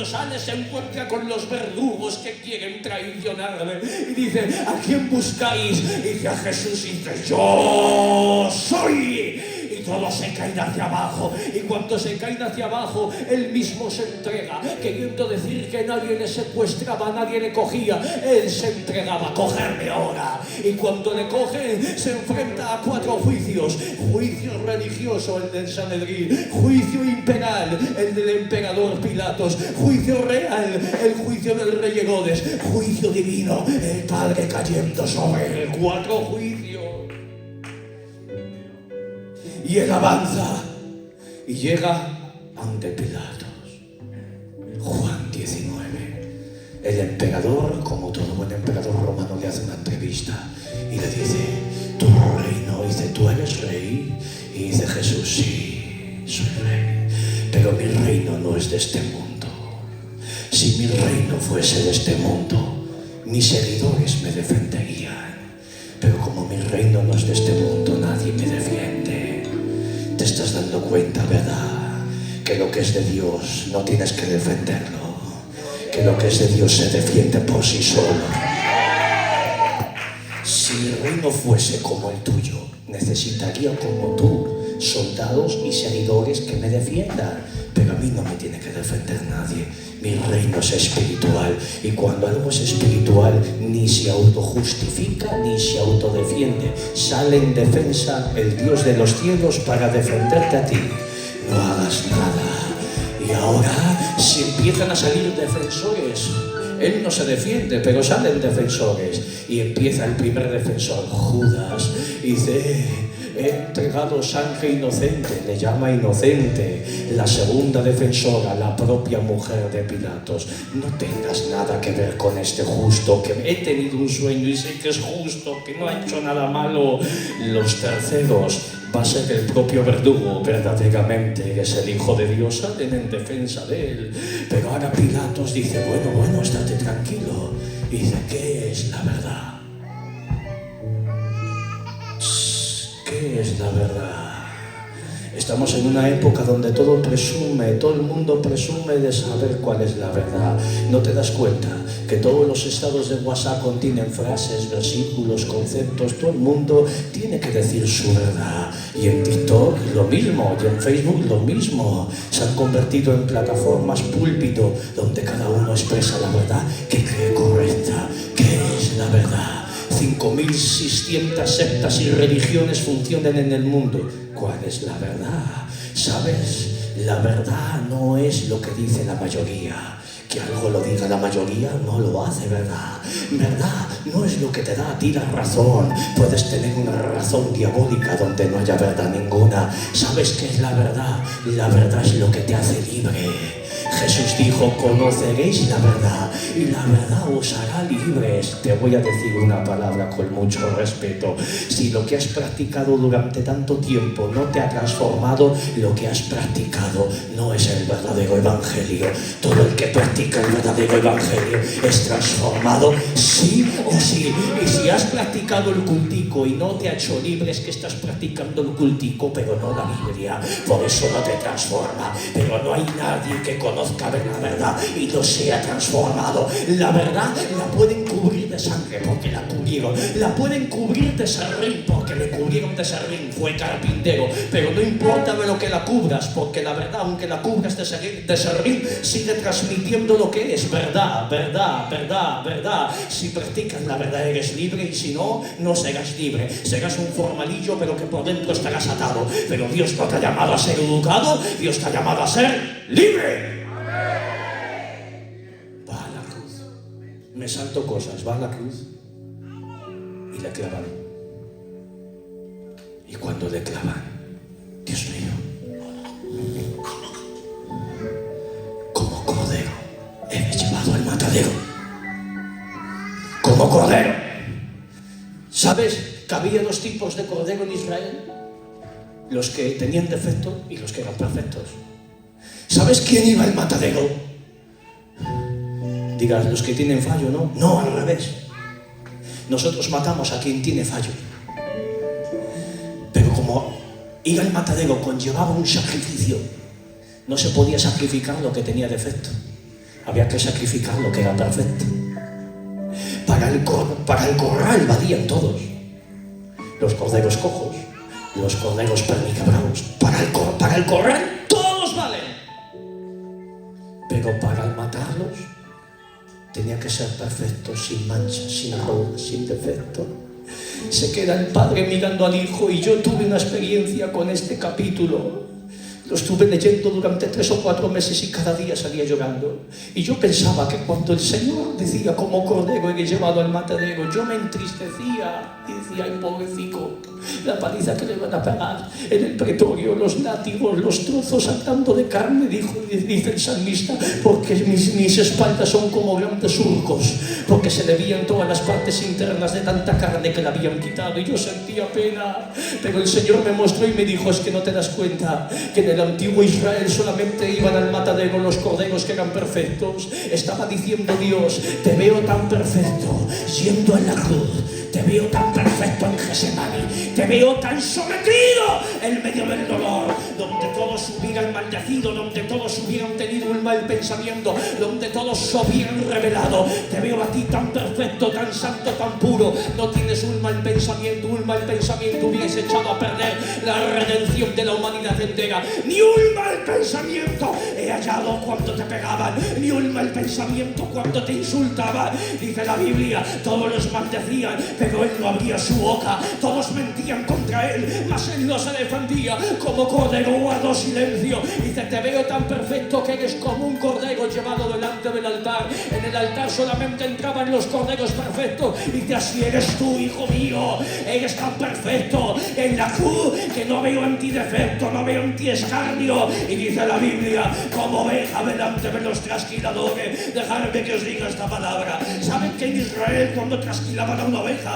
sale se encuentra con los verdugos que quieren traicionarle, y dice, ¿a quién buscáis? Y dice, a Jesús, y dice, yo soy. Y todos se caen hacia abajo, y cuando se caen hacia abajo, él mismo se entrega, queriendo decir que nadie le secuestraba, nadie le cogía, él se entregaba. Cogerme ahora. Y cuando le cogen, se enfrenta a 4 juicios: juicio religioso, el del Sanedrín; juicio imperial, el del emperador Pilatos; juicio real, el juicio del rey Herodes; juicio divino, el Padre cayendo sobre él. 4 juicios. Y él avanza y llega ante Pilatos. Juan 19. El emperador, como todo buen emperador romano, le hace una entrevista y le dice, ¿tu reino? Y dice, ¿tú eres rey? Y dice Jesús, sí, soy rey, pero mi reino no es de este mundo. Si mi reino fuese de este mundo, mis seguidores me defenderían, pero como mi reino no es de este mundo, nadie me defiende. Te estás dando cuenta, ¿verdad? Que lo que es de Dios no tienes que defenderlo, que lo que es de Dios se defiende por sí solo. Si mi reino fuese como el tuyo, necesitaría como tú soldados y seguidores que me defiendan, pero a mí no me tiene que defender nadie. Mi reino es espiritual, y cuando algo es espiritual ni se autojustifica ni se autodefiende. Sale en defensa el Dios de los cielos para defenderte a ti. No hagas nada. Y ahora, si empiezan a salir defensores, él no se defiende, pero salen defensores. Y empieza el primer defensor, Judas, y dice, he entregado sangre inocente, le llama inocente. La segunda defensora, la propia mujer de Pilatos, no tengas nada que ver con este justo, que he tenido un sueño y sé que es justo, que no ha hecho nada malo. Los terceros, va a ser el propio verdugo, verdaderamente eres el Hijo de Dios, salen en defensa de él. Pero ahora Pilatos dice, bueno, estate tranquilo. Y dice, ¿qué es la verdad? ¿Qué es es la verdad. Estamos en una época donde todo el mundo presume de saber cuál es la verdad. ¿No te das cuenta que todos los estados de WhatsApp contienen frases, versículos, conceptos? Todo el mundo tiene que decir su verdad. Y en TikTok lo mismo, y en Facebook lo mismo. Se han convertido en plataformas púlpito donde cada uno expresa la verdad que cree correcta. ¿Qué es la verdad? 5.600 sectas y religiones funcionan en el mundo. ¿Cuál es la verdad? ¿Sabes? La verdad no es lo que dice la mayoría. Que algo lo diga la mayoría no lo hace verdad. Verdad no es lo que te da a ti la razón. Puedes tener una razón diabólica donde no haya verdad ninguna. ¿Sabes qué es la verdad? La verdad es lo que te hace libre. Jesús dijo, conoceréis la verdad y la verdad os hará libres. Te voy a decir una palabra con mucho respeto. Si lo que has practicado durante tanto tiempo no te ha transformado, lo que has practicado no es el verdadero evangelio. Todo el que practica el verdadero evangelio es transformado sí o sí. Y si has practicado el cultico y no te ha hecho libre, es que estás practicando el cultico, pero no la Biblia. Por eso no te transforma. Pero no hay nadie que conozca la verdad y no sea transformado. La verdad la pueden cubrir de sangre porque la cubrieron. La pueden cubrir de serrín porque le cubrieron de serrín. Fue carpintero. Pero no importa de lo que la cubras, porque la verdad, aunque la cubras de serrín, sigue transmitiendo lo que es verdad, verdad, verdad, verdad. Si practicas la verdad eres libre, y si no, no serás libre. Serás un formalillo, pero que por dentro estarás atado. Pero Dios no te ha llamado a ser educado, Dios te ha llamado a ser libre. Va a la cruz. Me salto cosas. Va a la cruz y le clavan. Y cuando le clavan, Dios mío, como cordero eres llevado al matadero. Como cordero. ¿Sabes que había dos tipos de cordero en Israel? Los que tenían defecto y los que eran perfectos. ¿Sabes quién iba al matadero? Digas, los que tienen fallo, ¿no? No, al revés. Nosotros matamos a quien tiene fallo. Pero como ir al matadero conllevaba un sacrificio, no se podía sacrificar lo que tenía defecto. Había que sacrificar lo que era perfecto. Para el corral valían todos. Los corderos cojos, los corderos perniquebrados. Para el corral todos valen. Pero para matarlos tenía que ser perfecto, sin mancha, sin arrugas, sin defecto. Se queda el padre mirando al hijo, y yo tuve una experiencia con este capítulo. Lo estuve leyendo durante 3 o 4 meses y cada día salía llorando. Y yo pensaba que cuando el Señor decía como cordero eres llevado al matadero, yo me entristecía y decía, ay pobrecito, la paliza que le van a pegar en el pretorio, los látigos, los trozos saltando de carne, dice el salmista, porque mis espaldas son como grandes surcos, porque se le veían todas las partes internas de tanta carne que le habían quitado, y yo sentía pena. Pero el Señor me mostró y me dijo, es que no te das cuenta que en el antiguo Israel solamente iban al matadero los corderos que eran perfectos. Estaba diciendo Dios, te veo tan perfecto yendo a la cruz, te veo tan perfecto en Getsemaní, te veo tan sometido en medio del dolor, donde todos hubieran maldecido, donde todos hubieran tenido un mal pensamiento, donde todos se hubieran revelado. Te veo a ti tan perfecto, tan santo, tan puro. No tienes un mal pensamiento hubiese echado a perder la redención de la humanidad entera. Ni un mal pensamiento he hallado cuando te pegaban, ni un mal pensamiento cuando te insultaban. Dice la Biblia, todos los maldecían, pero él no abría su boca. Todos mentían contra él, mas él no se defendía. Como cordero guardó silencio. Dice, te veo tan perfecto que eres como un cordero llevado delante del altar. En el altar solamente entraban los corderos perfectos. Dice, así eres tú, hijo mío, eres tan perfecto en la cruz que no veo en ti defecto, no veo en ti escarnio. Y dice la Biblia, como oveja delante de los trasquiladores. Dejadme que os diga esta palabra. ¿Saben que en Israel cuando trasquilaban a una oveja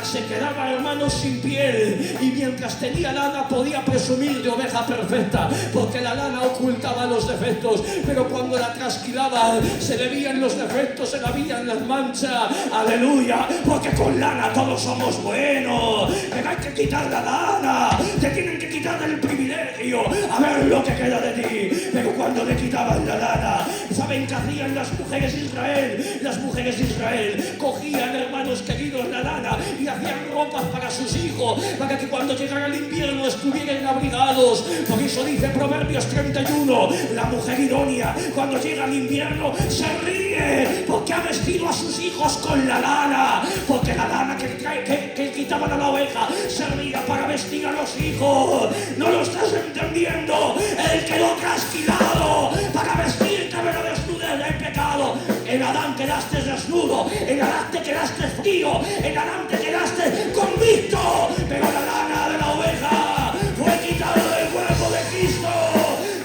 se quedaba, hermanos, sin piel, y mientras tenía lana podía presumir de oveja perfecta, porque la lana ocultaba los defectos, pero cuando la trasquilaba se le veían los defectos, se le veían las manchas. Aleluya, porque con lana todos somos buenos, pero hay que quitar la lana, te tienen que quitar el privilegio, a ver lo que queda de ti. Pero cuando le quitaban la lana, ¿saben qué hacían las mujeres de Israel? Las mujeres de Israel cogían, hermanos queridos, la lana y hacían ropas para sus hijos, para que cuando llegara el invierno estuvieran abrigados. Por eso dice Proverbios 31, la mujer idónea cuando llega el invierno se ríe, porque ha vestido a sus hijos con la lana, porque la lana que quitaban a la oveja servía para vestir a los hijos. ¿No lo estás entendiendo? Él quedó trasquilado para vestirte de la desnudez del pecado. En Adán quedaste desnudo, en Adán te quedaste frío, en Adán te quedaste convicto, pero la lana de la oveja fue quitada del cuerpo de Cristo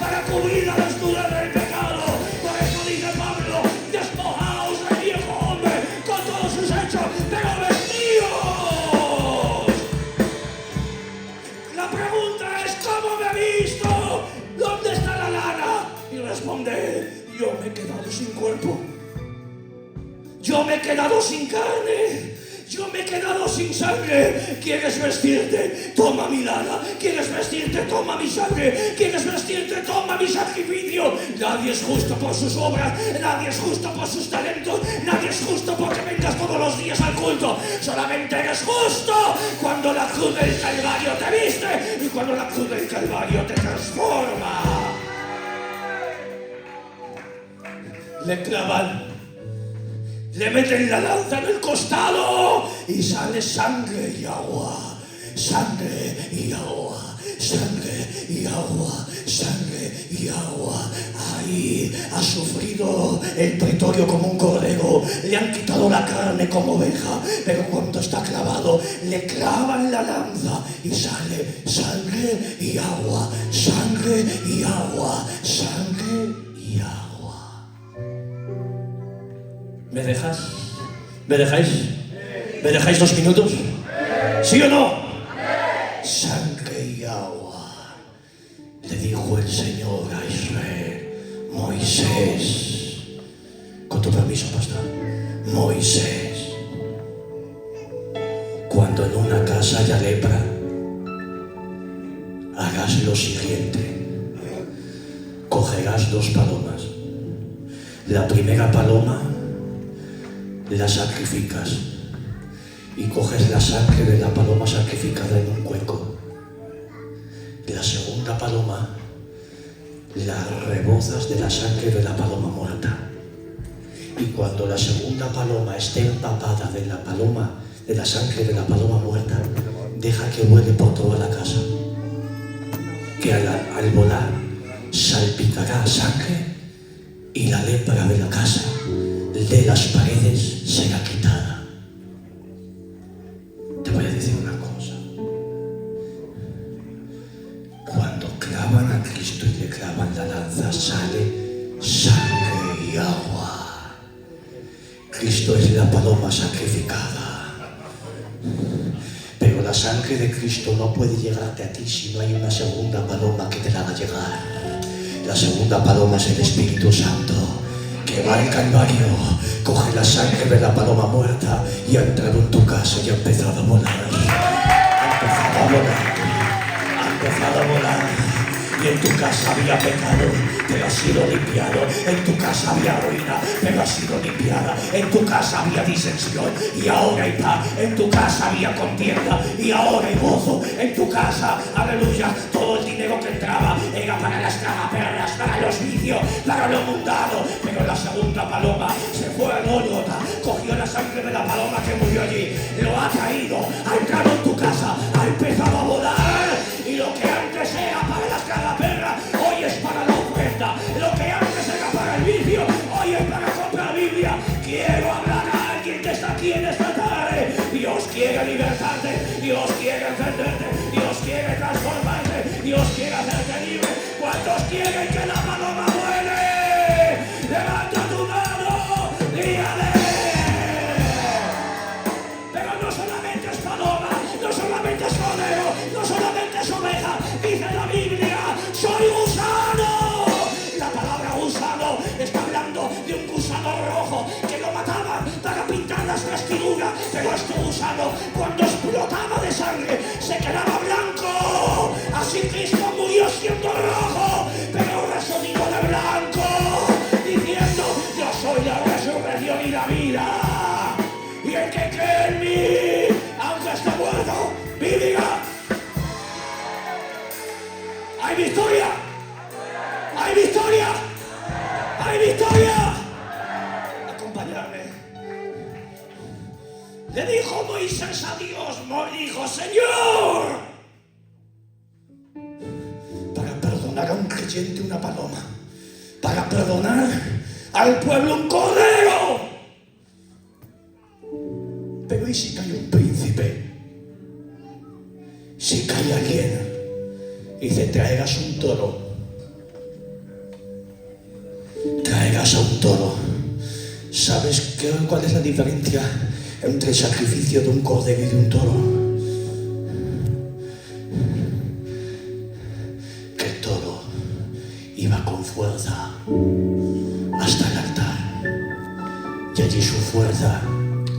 para cubrir la desnudez del pecado. Por eso dice Pablo, despojaos del viejo hombre con todos sus hechos, pero vestíos. La pregunta es, ¿cómo me he visto? ¿Dónde está la lana? Y responde, yo me he quedado sin cuerpo. Yo me he quedado sin carne, yo me he quedado sin sangre. ¿Quieres vestirte? Toma mi lana. ¿Quieres vestirte? Toma mi sangre. ¿Quieres vestirte? Toma mi sacrificio. Nadie es justo por sus obras, nadie es justo por sus talentos, nadie es justo porque vengas todos los días al culto. Solamente eres justo cuando la cruz del Calvario te viste y cuando la cruz del Calvario te transforma. Le clavan, le meten la lanza en el costado y sale sangre y agua, sangre y agua, sangre y agua, sangre y agua. Ahí ha sufrido el pretorio como un cordero, le han quitado la carne como oveja, pero cuando está clavado le clavan la lanza y sale sangre y agua, sangre y agua, sangre y agua. ¿Me dejas? ¿Me dejáis? ¿Me dejáis 2 minutos? ¿Sí o no? Sangre y agua. Le dijo el Señor a Israel, Moisés, con tu permiso, pastor, Moisés, cuando en una casa haya lepra, harás lo siguiente. Cogerás 2 palomas. La primera paloma la sacrificas y coges la sangre de la paloma sacrificada en un cuenco. La segunda paloma la rebozas de la sangre de la paloma muerta, y cuando la segunda paloma esté empapada de la sangre de la paloma muerta, deja que vuele por toda la casa, que al volar salpicará sangre y la lepra de la casa, de las paredes, será quitada. Te voy a decir una cosa. Cuando clavan a Cristo y le clavan la lanza, sale sangre y agua. Cristo es la paloma sacrificada. Pero la sangre de Cristo no puede llegarte a ti si no hay una segunda paloma que te la haga llegar. La segunda paloma es el Espíritu Santo, que va al Calvario, coge la sangre de la paloma muerta y ha entrado en tu casa y ha empezado a volar. Ha empezado a volar. Ha empezado a volar. Y en tu casa había pecado, pero ha sido limpiado. En tu casa había ruina, pero ha sido limpiada. En tu casa había disensión y ahora hay paz. En tu casa había contienda y ahora hay gozo. En tu casa, aleluya, todo el dinero que entraba era para las tragaperras, para los vicios, para lo mundano. Pero la segunda paloma se fue a Gólgota, cogió la sangre de la paloma que murió allí, lo ha traído, ha entrado en tu casa, ha empezado a volar. Y lo que antes era para las tragaperras, hoy es para la ofrenda. Lo que antes era para el vicio, hoy es para comprar Biblia. Quiero hablar a alguien que está aquí en esta tarde. Dios quiere libertarte, Dios quiere encenderte, Dios quiere transformarte, Dios quiere hacerte libre. ¿Cuántos quieren que la paloma vuele? Levanta tu mano, dígale. las vestiduras, pero este gusano, cuando explotaba de sangre, se quedaba blanco. Así Cristo murió siendo rojo, pero resucitó de blanco, diciendo: yo soy la resurrección y la vida, y el que cree en mí, aunque esté muerto, vivirá. ¡Hay victoria! ¡Hay victoria! ¡Hay victoria! Acompañarme. Le dijo Moisés a Dios, dijo: Señor, para perdonar a un creyente una paloma, para perdonar al pueblo un cordero. Pero ¿y si cae un príncipe? Si cae alguien y te traigas un toro, traigas a un toro. ¿Sabes cuál es la diferencia entre el sacrificio de un cordero y de un toro? Que el toro iba con fuerza hasta el altar, y allí su fuerza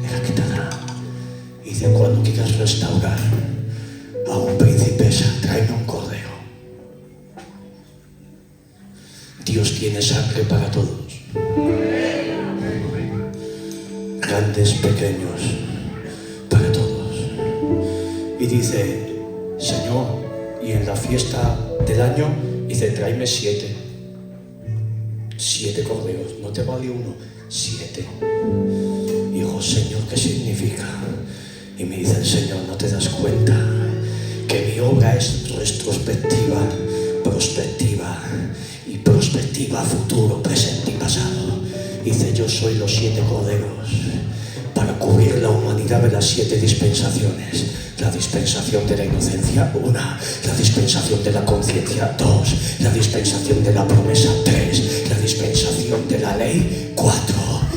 era quitada. Y dice: cuando quieras restaurar a un princesa, tráeme un cordero. Dios tiene sangre para todos, grandes, pequeños, para todos. Y dice: Señor, y en la fiesta del año, dice: tráeme 7 corderos, no te vale uno, 7. Digo: Señor, ¿qué significa? Y me dice el Señor: ¿no te das cuenta que mi obra es retrospectiva, prospectiva y prospectiva, futuro, presente y pasado? Dice: yo soy los 7 corderos para cubrir la humanidad de las 7 dispensaciones. La dispensación de la inocencia, 1. La dispensación de la conciencia, 2. La dispensación de la promesa, 3. La dispensación de la ley, 4.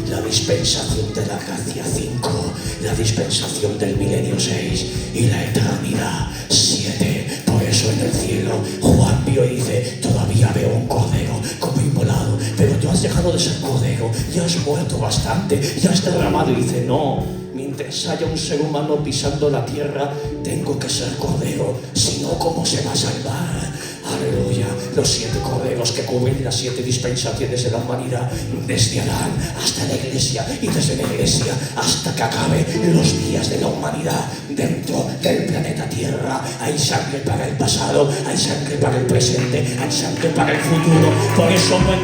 La dispensación de la gracia, 5. La dispensación del milenio, 6. Y la eternidad, 7. Por eso en el cielo Juan vio y dice: todavía veo un cordero como inmolado, pero tú has dejado de ser cordero, ya has muerto bastante, ya has derramado. Y dice: no, mientras haya un ser humano pisando la tierra, tengo que ser cordero, si no, ¿cómo se va a salvar? Aleluya. Los 7 corderos que cubren las 7 dispensaciones de la humanidad, desde Adán hasta la iglesia, y desde la iglesia hasta que acabe los días de la humanidad. Dentro del planeta Tierra hay sangre para el pasado, hay sangre para el presente, hay sangre para el futuro. Por eso no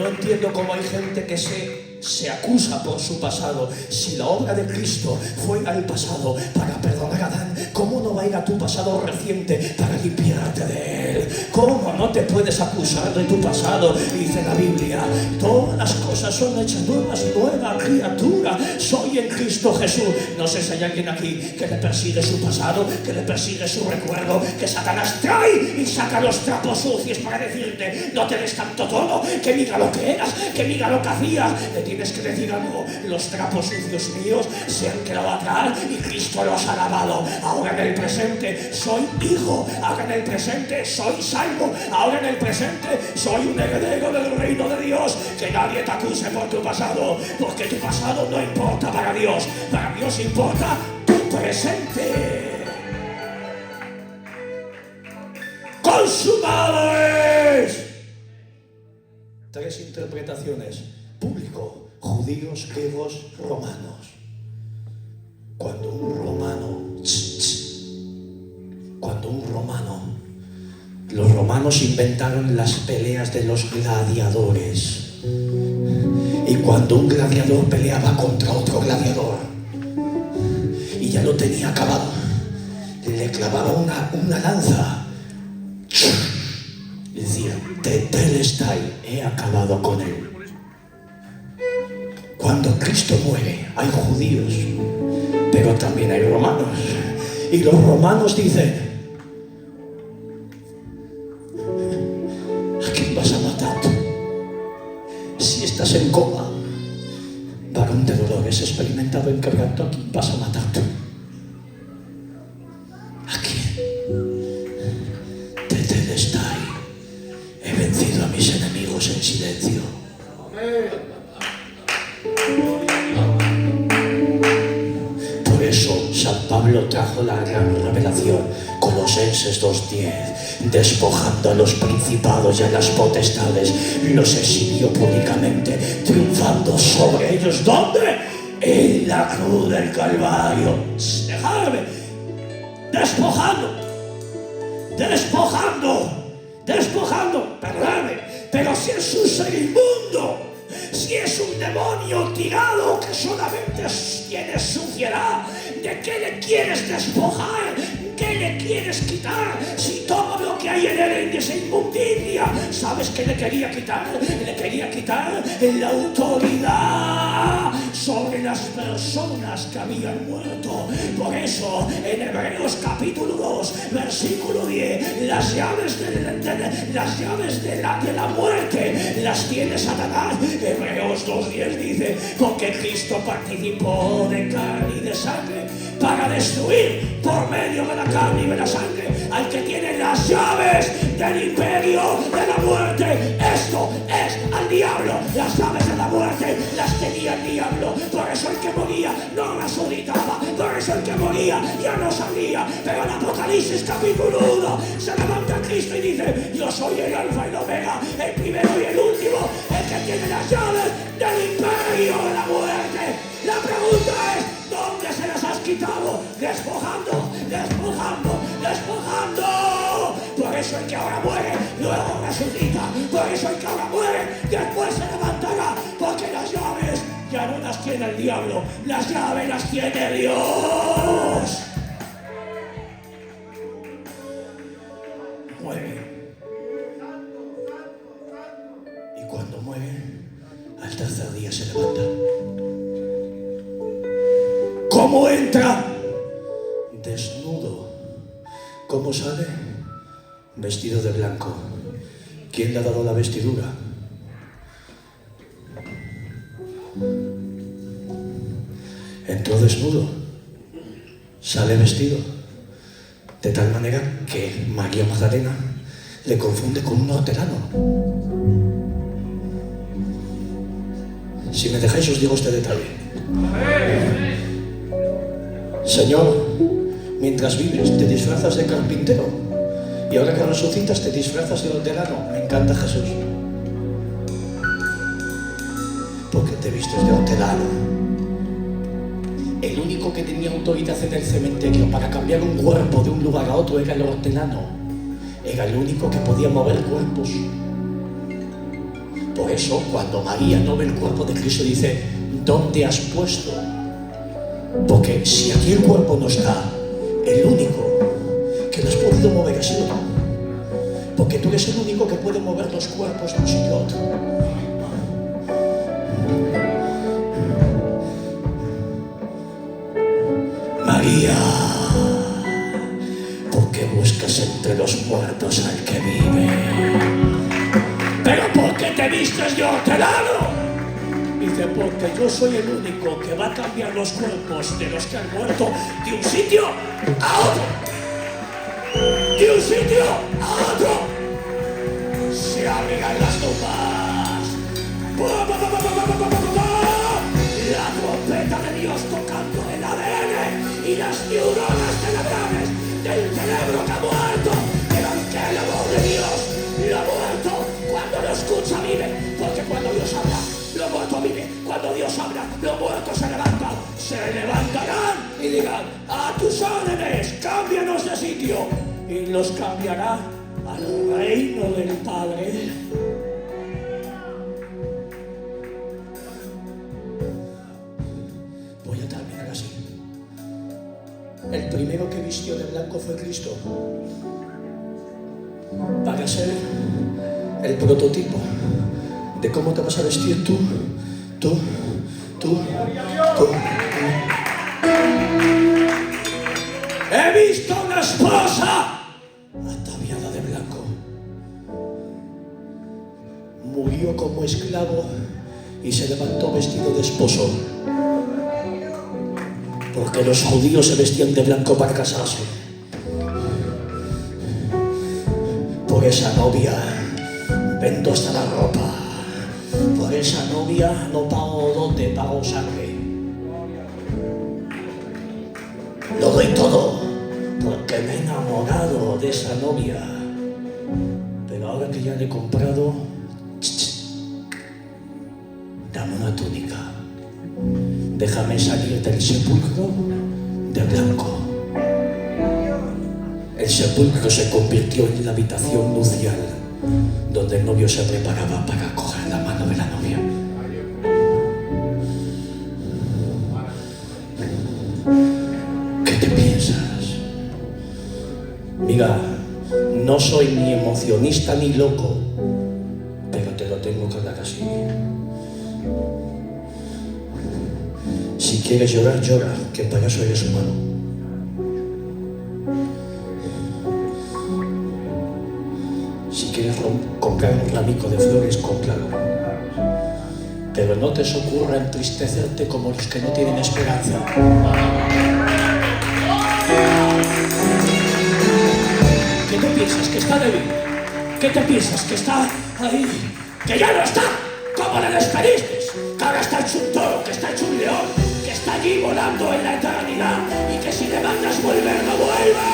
entiendo cómo hay gente que se acusa por su pasado. Si la obra de Cristo fue al pasado para perdonar a Adán, ¿cómo no va a ir a tu pasado reciente para limpiarte de él? ¿Cómo no te puedes acusar de tu pasado? Dice la Biblia: todas las cosas son hechas nuevas, nueva criatura soy en Cristo Jesús. No sé si hay alguien aquí que le persigue su pasado, que le persigue su recuerdo, que Satanás trae y saca los trapos sucios para decirte: no te des tanto todo, que mira lo que eras, que mira lo que hacías. Tienes que decir algo: los trapos sucios míos se han quedado atrás y Cristo los ha lavado. Ahora en el presente soy hijo, ahora en el presente soy salvo, ahora en el presente soy un heredero del reino de Dios. Que nadie te acuse por tu pasado, porque tu pasado no importa para Dios importa tu presente. ¡Consumado es! 3 interpretaciones: público, judíos, griegos, romanos. Cuando un romano, los romanos inventaron las peleas de los gladiadores. Y cuando un gladiador peleaba contra otro gladiador y ya lo tenía acabado, le clavaba una lanza. Y decía: tetelestai, he acabado con él. Cuando Cristo muere, hay judíos, pero también hay romanos. Y los romanos dicen: ¿a quién vas a matar tú? Si estás en coma, varón de dolores, experimentado en quebranto, ¿a quién vas a matar tú? ¿A quién? Tetelestai, he vencido a mis enemigos en silencio. diablo trajo la gran revelación, Colosenses 2:10, despojando a los principados y a las potestades, los exhibió públicamente, triunfando sobre ellos. ¿Dónde? En la cruz del Calvario. Dejadme, despojando, perdóname, pero si es un ser inmundo, si es un demonio tirado que solamente tiene suciedad, ¿de qué le quieres despojar? ¿Qué le quieres quitar? Si todo lo que hay en él es inmundicia. ¿Sabes qué le quería quitar? Le quería quitar la autoridad sobre las personas que habían muerto. Por eso en Hebreos capítulo 2 versículo 10, las llaves de la muerte las tiene Satanás. Hebreos 2:10 dice, porque Cristo participó de carne y de sangre para destruir por medio de la carne y de la sangre al que tiene las llaves del imperio de la muerte. Esto es al diablo. Las llaves de la muerte las tenía el diablo. Por eso el que moría no las auditaba, por eso el que moría ya no salía. Pero en Apocalipsis capítulo 1 se levanta Cristo y dice, yo soy el alfa y el omega, el primero y el último, el que tiene las llaves del imperio de la muerte. La pregunta es, ¿dónde se las has quitado? Despojando. Por eso el que ahora muere, luego resucita. Por eso el que ahora muere, después se levantará. Porque las llaves ya no las tiene el diablo, las llaves las tiene Dios. Muere. Y cuando muere, al tercer día se levanta. ¿Cómo entra? Desnudo. ¿Cómo sale? Vestido de blanco. ¿Quién le ha dado la vestidura? Entró desnudo, sale vestido, de tal manera que María Magdalena le confunde con un hortelano. Si me dejáis os digo este detalle. Señor, mientras vives te disfrazas de carpintero y ahora que resucitas te disfrazas de hortelano. Me encanta Jesús. ¿Por qué te vistes de hortelano? El único que tenía autoridad en el cementerio para cambiar un cuerpo de un lugar a otro era el hortelano. Era el único que podía mover cuerpos. Por eso, cuando María no ve el cuerpo de Cristo, dice, ¿dónde has puesto? Porque si aquí el cuerpo no está, el único que lo has podido mover ha sido tú. Porque tú eres el único que puede mover los cuerpos de un sitio a otro. María, ¿por qué buscas entre los muertos al que vive? ¿Pero por qué te vistes de hortelano? Dice, porque yo soy el único que va a cambiar los cuerpos de los que han muerto de un sitio a otro. De un sitio a otro. Se abrirán las tumbas. La trompeta de Dios tocando el ADN y las neuronas cerebrales del cerebro que ha muerto. Levante la voz de Dios. Lo muerto, cuando lo escucha, vive. Porque cuando Dios habla, lo muerto vive. Cuando Dios habla, los muertos se levantan. Se levantarán y dirán, a tus órdenes, cámbianos de sitio. Y los cambiará al reino del Padre. Voy a terminar así. El primero que vistió de blanco fue Cristo, para ser el prototipo de cómo te vas a vestir tú. He visto una esposa ataviada de blanco. Murió como esclavo y se levantó vestido de esposo. Porque los judíos se vestían de blanco para casarse. Por esa novia vendo hasta la ropa. Por esa novia no pago dote, pago sangre. Lo doy todo porque me he enamorado de esa novia. Pero ahora que ya le he comprado, dame una túnica. Déjame salir del sepulcro de blanco. El sepulcro se convirtió en la habitación nupcial donde el novio se preparaba para coger la mano de la novia. ¿Qué te piensas? Mira, no soy ni emocionista ni loco, pero te lo tengo que hablar así. Si quieres llorar, llora, que para eso eres humano. Si quieres comprar un ramico de flores, cómpralo. Pero no te se ocurra entristecerte como los que no tienen esperanza. ¿Qué te piensas? ¿Que está débil? ¿Qué te piensas? ¿Que está ahí? ¡Que ya no está! ¿Cómo le despediste? Que ahora está hecho un toro, que está hecho un león, que está allí volando en la eternidad y que si le mandas volver, no vuelve.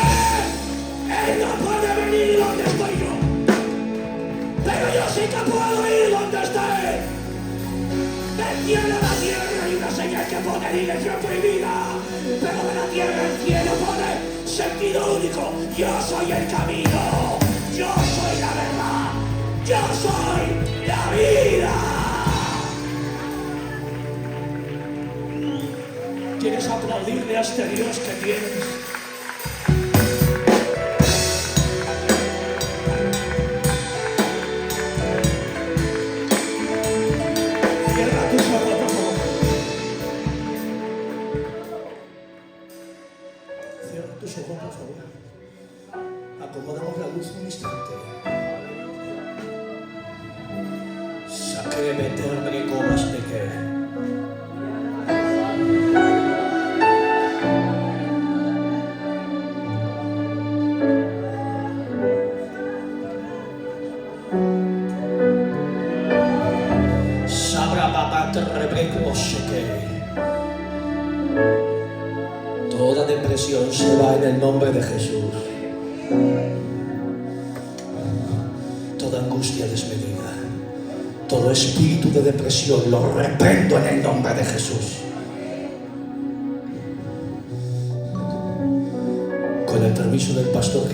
Él no puede venir donde estoy yo, pero yo sí que puedo ir donde está él. Del cielo a la tierra hay una señal que pone dirección prohibida, pero de la tierra al cielo pone sentido único. Yo soy el camino, yo soy la verdad, yo soy la vida. ¿Quieres aplaudirle a este Dios que tienes? Cierra tus ojos, por favor. Cierra tus ojos, por favor. Acomodamos la luz un instante. Sacre meterme comas de que. Toda depresión se va en el nombre de Jesús. Toda angustia desmedida, todo espíritu de depresión lo reprendo en el nombre de Jesús. Con el permiso del pastor